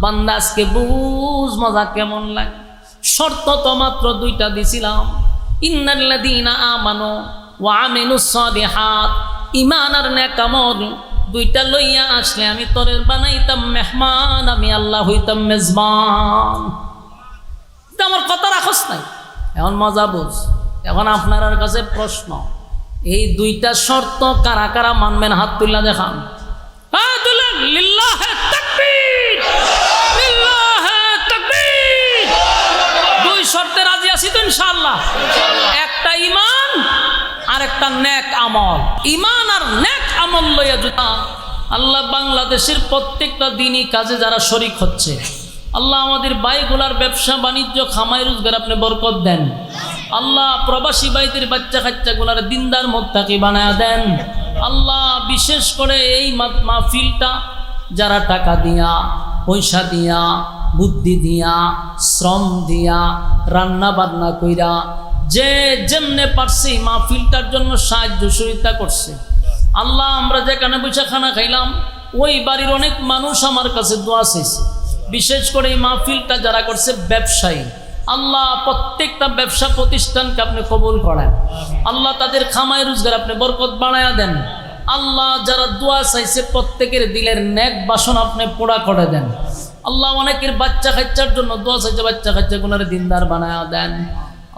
বান্দা আজকে বুঝ মজা কেমন লাগে। শর্ত তো মাত্র দুইটা দিছিলাম, ইন্নাল্লাযীনা আমানু ওয়া আমিলুস সালিহাত, ঈমান আর নেক আমল দুইটা লইয়া আসলে আমি তোরে বানাইতাম মেহমান, আমি আল্লাহ হইতাম মেজবান। আমার কথা রাখস নাই। এখন মজা বুঝ। এখন আপনার কাছে প্রশ্ন, এই দুইটা শর্ত কারা কারা মানবেন? হাত তুল্লা দেখান। লিল্লাহে তাকবীর, লিল্লাহে তাকবীর। দুই শর্তে রাজি আছি তো ইনশাআল্লাহ? একটা ঈমান আর একটা নেক আমল। ঈমান আর নেক আমল লইয়া যদি আল্লাহ বাংলাদেশের প্রত্যেকটা দিনই কাজে যারা শরীক হচ্ছে, আল্লাহ আমাদের ভাইগুলার ব্যবসা বাণিজ্য খামাই রোজগার আপনি বরকত দেন। আল্লাহ প্রবাসী ভাইদের বাচ্চা কাচ্চাগুলার দিনদার মুত্তাকি বানায়া দেন। আল্লাহ বিশেষ করে এই মাহফিলটা যারা টাকা দিয়া, পয়সা দিয়া, বুদ্ধি দিয়া, শ্রম দিয়া, রান্না বান্না কইরা যে যেমনে পারছি মাহফিলটার জন্য সাহায্য সহযোগিতা করছে, আল্লাহ আমরা যেখানে বসে খানা খাইলাম ওই বাড়ির অনেক মানুষ আমার কাছে দোয়া চাইছে। বিশেষ করে এই মাহফিলটা যারা করছে ব্যবসায়ী, আল্লাহ প্রত্যেকটা ব্যবসা প্রতিষ্ঠানকে আপনি কবুল করেন। আল্লাহ তাদের খামাই রোজগার আপনি বরকত বাড়ায়া দেন। আল্লাহ যারা দোয়া চাইছে প্রত্যেকের দিলের নেক বাসনা আপনি পোড়া করে দেন। আল্লাহ অনেকের বাচ্চা কাচ্চার জন্য দোয়া চাইছে, বাচ্চা কাচ্চাগুলোর দিনদার বানায়া দেন।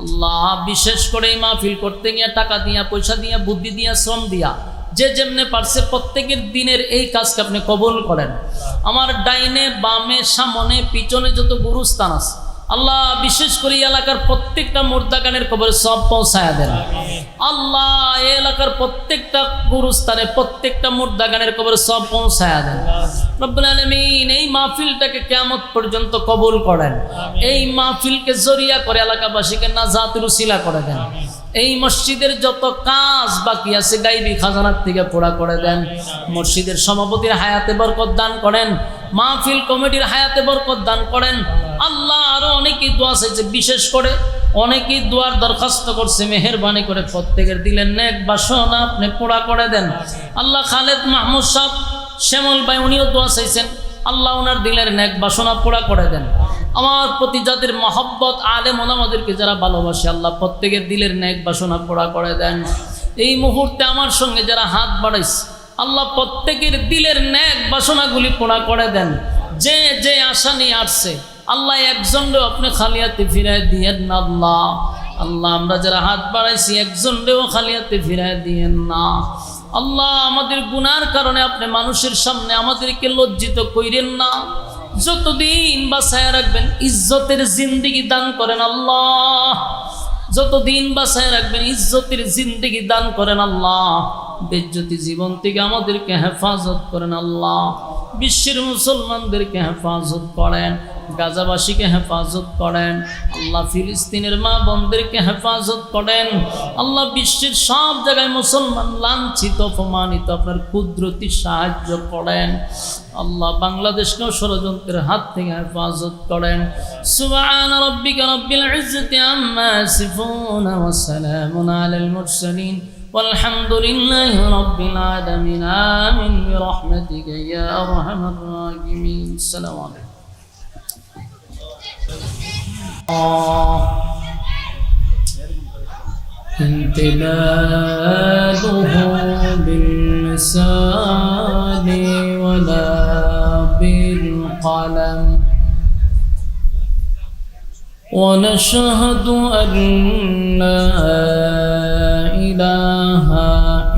আল্লাহ বিশেষ করে এই মাহফিল করতে গিয়ে টাকা দিয়া, পয়সা দিয়া, বুদ্ধি দিয়া, শ্রম দিয়া যে যেমনে পারছে প্রত্যেকের দিনের এই কাজকে আপনি কবুল করেন। আমার ডাইনে বামে সামনে পিছনে যত গুরুস্থান আছে আল্লাহ বিশেষ করে এলাকার প্রত্যেকটা মুর্দাগানের কবরে সব পৌঁছায়া দেন। আল্লাহ এই এলাকার প্রত্যেকটা গুরুস্থানে প্রত্যেকটা মুর্দাগানের কবরে সব পৌঁছায়া দেন। রব্বুল আলামিন এই মাহফিলটাকে কিয়ামত পর্যন্ত কবুল করেন। এই মাহফিলকে জরিয়া করে এলাকাবাসীকে নাজাতের উসিলা করে দেন। এই মসজিদের যত কাজ বাকি আছে গাইবী খাজানার থেকে পুরা করে দেন। মসজিদের সভাপতির হায়াতে বরকত দান করেন, মাহফিল কমিটির হায়াতে বরকত দান করেন। আল্লাহ আরো অনেকেই দোয়া চাইছে, বিশেষ করে অনেকেই দোয়ার দরখাস্ত করছে, মেহেরবানি করে প্রত্যেকের দিলেন নেক বাসনা আপনি পুরা করে দেন। আল্লাহ খালেদ মাহমুদ সাহেব শ্যামল ভাই উনিও দোয়া চাইছেন, আল্লাহ ওনার দিলের নেক বাসনা পুরা করে দেন। আমার প্রতি যাদের মহব্বত আলেম ওলামাদেরকে যারা ভালোবাসে আল্লাহ প্রত্যেকের দিলের নেক বাসনা পুরা করে দেন। এই মুহূর্তে আমার সঙ্গে যারা হাত বাড়াইছে আল্লাহ প্রত্যেকের দিলের ন্যাক বাসনাগুলি পোড়া করে দেন। যে যে আশা নিয়ে আসছে আল্লাহ একজনরেও আপনি খালিয়াতে ফিরায় দিয়েন না আল্লাহ। আল্লাহ আমরা যারা হাত বাড়াইছি একজনরেও খালিয়াতে ফিরায় দিয়েন না আল্লাহ। আমাদের গুনার কারণে আপনি মানুষের সামনে আমাদেরকে লজ্জিত কইরেন না। যতদিন বাঁচায় রাখবেন ইজ্জতের জিন্দেগি দান করেন আল্লাহ। যতদিন বাঁচায় রাখবেন ইজ্জতের জিন্দেগি দান করেন আল্লাহ। বেজ্জতি জীবন থেকে আমাদেরকে হেফাজত করেন আল্লাহ। বিশ্বের মুসলমানদেরকে হেফাজত করেন, গাজাবাসীকে হেফাজত করেন আল্লাহ। ফিলিস্তিনের মা বোনদেরকে হেফাজত করেন আল্লাহ। বিশ্বের সব জায়গায় মুসলমান লাঞ্ছিত অপমানিত, আপনার কুদরতি সাহায্য করেন আল্লাহ। বাংলাদেশকেও ষড়যন্ত্রের হাত থেকে হেফাজত করেন। সুবহান রাব্বিকা রাব্বিল ইজ্জাতি আম্মা ইয়াসিফুন ওয়া সালামুন আলাল মুরসালিন والحمد لله رب العالمين آمين برحمتك يا أرحم الراحمين. السلام عليكم. امتداده باللسان ولا بالقلم ونشهد أن لا إله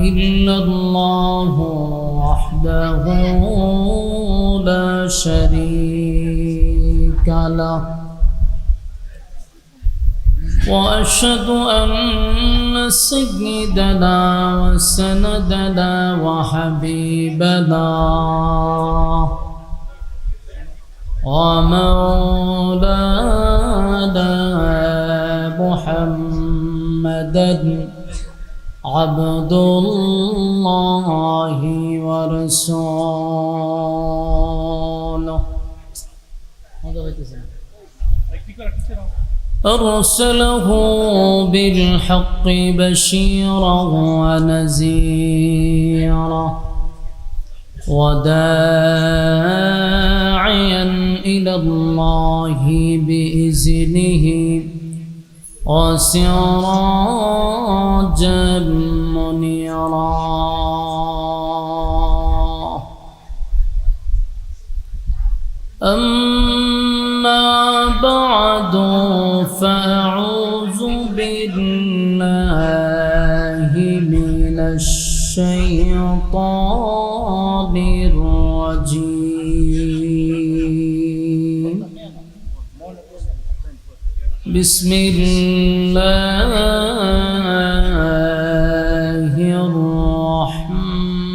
إلا الله وحده لا شريك له وأشهد أن سيدنا وسندنا وحبيبنا ومولانا محمدا عبد الله ورسوله أرسله بالحق بشيرا ونذيرا وداعيا إلى الله بإذنه وسراجا منيرا. أما بعد فأعوذ بالله من الشيطان الرجيم. بسم الله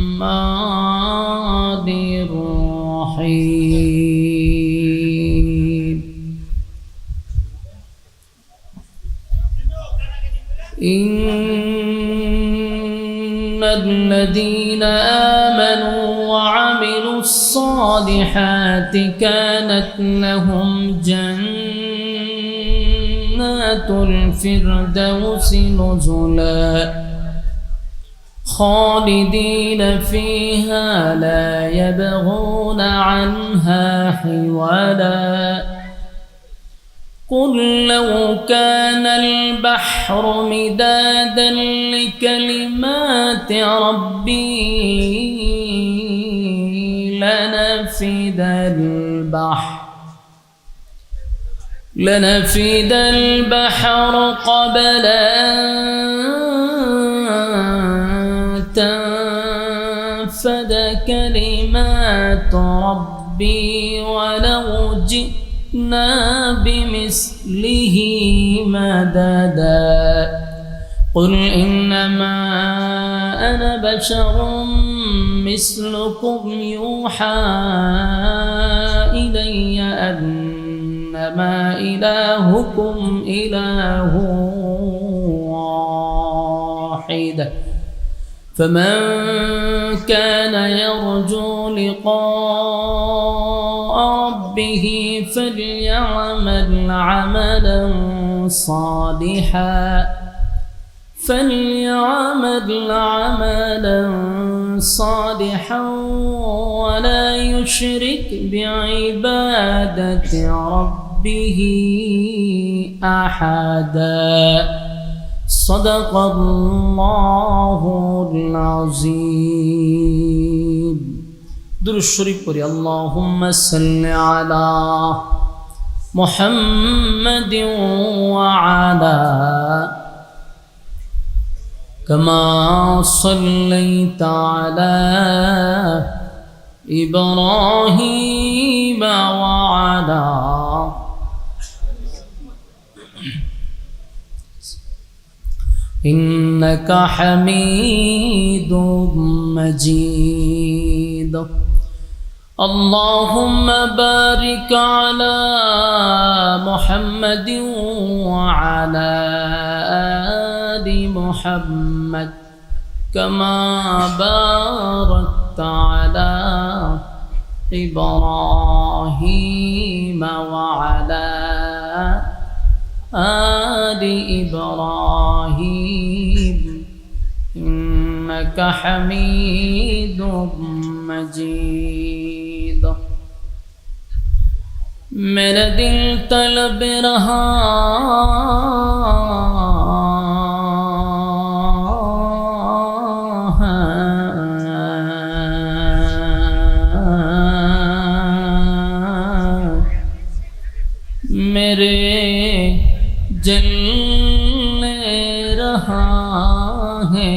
الرحمن الرحيم. إن الذين آمنوا وعملوا الصالحات كانت لهم جنات الفردوس نزلا خالدين فيها لا يبغون عنها حولا. قل لو كان البحر مدادا لكلمات ربي لنفد البحر قبل أن تنفد كلمات ربي ولو جئنا بمثله مددا. قل إنما أنا بشر مثلكم يوحى إلي أنما إلهكم إله واحد فمن كان يرجو لقاء ربه فليعمل عملا صالحا ولا يشرك بعبادة ربه أحدا. صدق الله العظيم درود شريف পড়ি اللهم صل على محمد وعلى كما صليت على إبراهيم وعلى إنك حميد مجيد اللهم بارك على محمد وعلى آل محمد كما باركت على إبراهيم وعلى آل إبراهيم إنك حميد مجيد मेरा दिल तलब रहा है मेरे जलने रहा है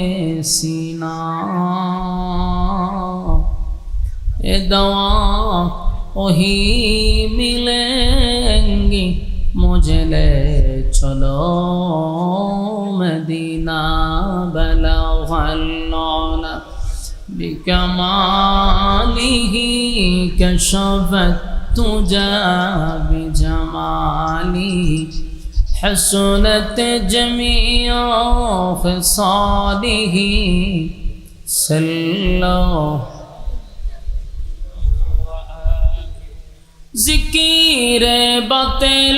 सीना ए दवा वही मिलेंगी मुझे ले चलो मदीना बलगल बिकमालिही कशफत तुजा बिजमाली हसनत जमीअ खिसालिही सल्लो ज़िकीर बातिल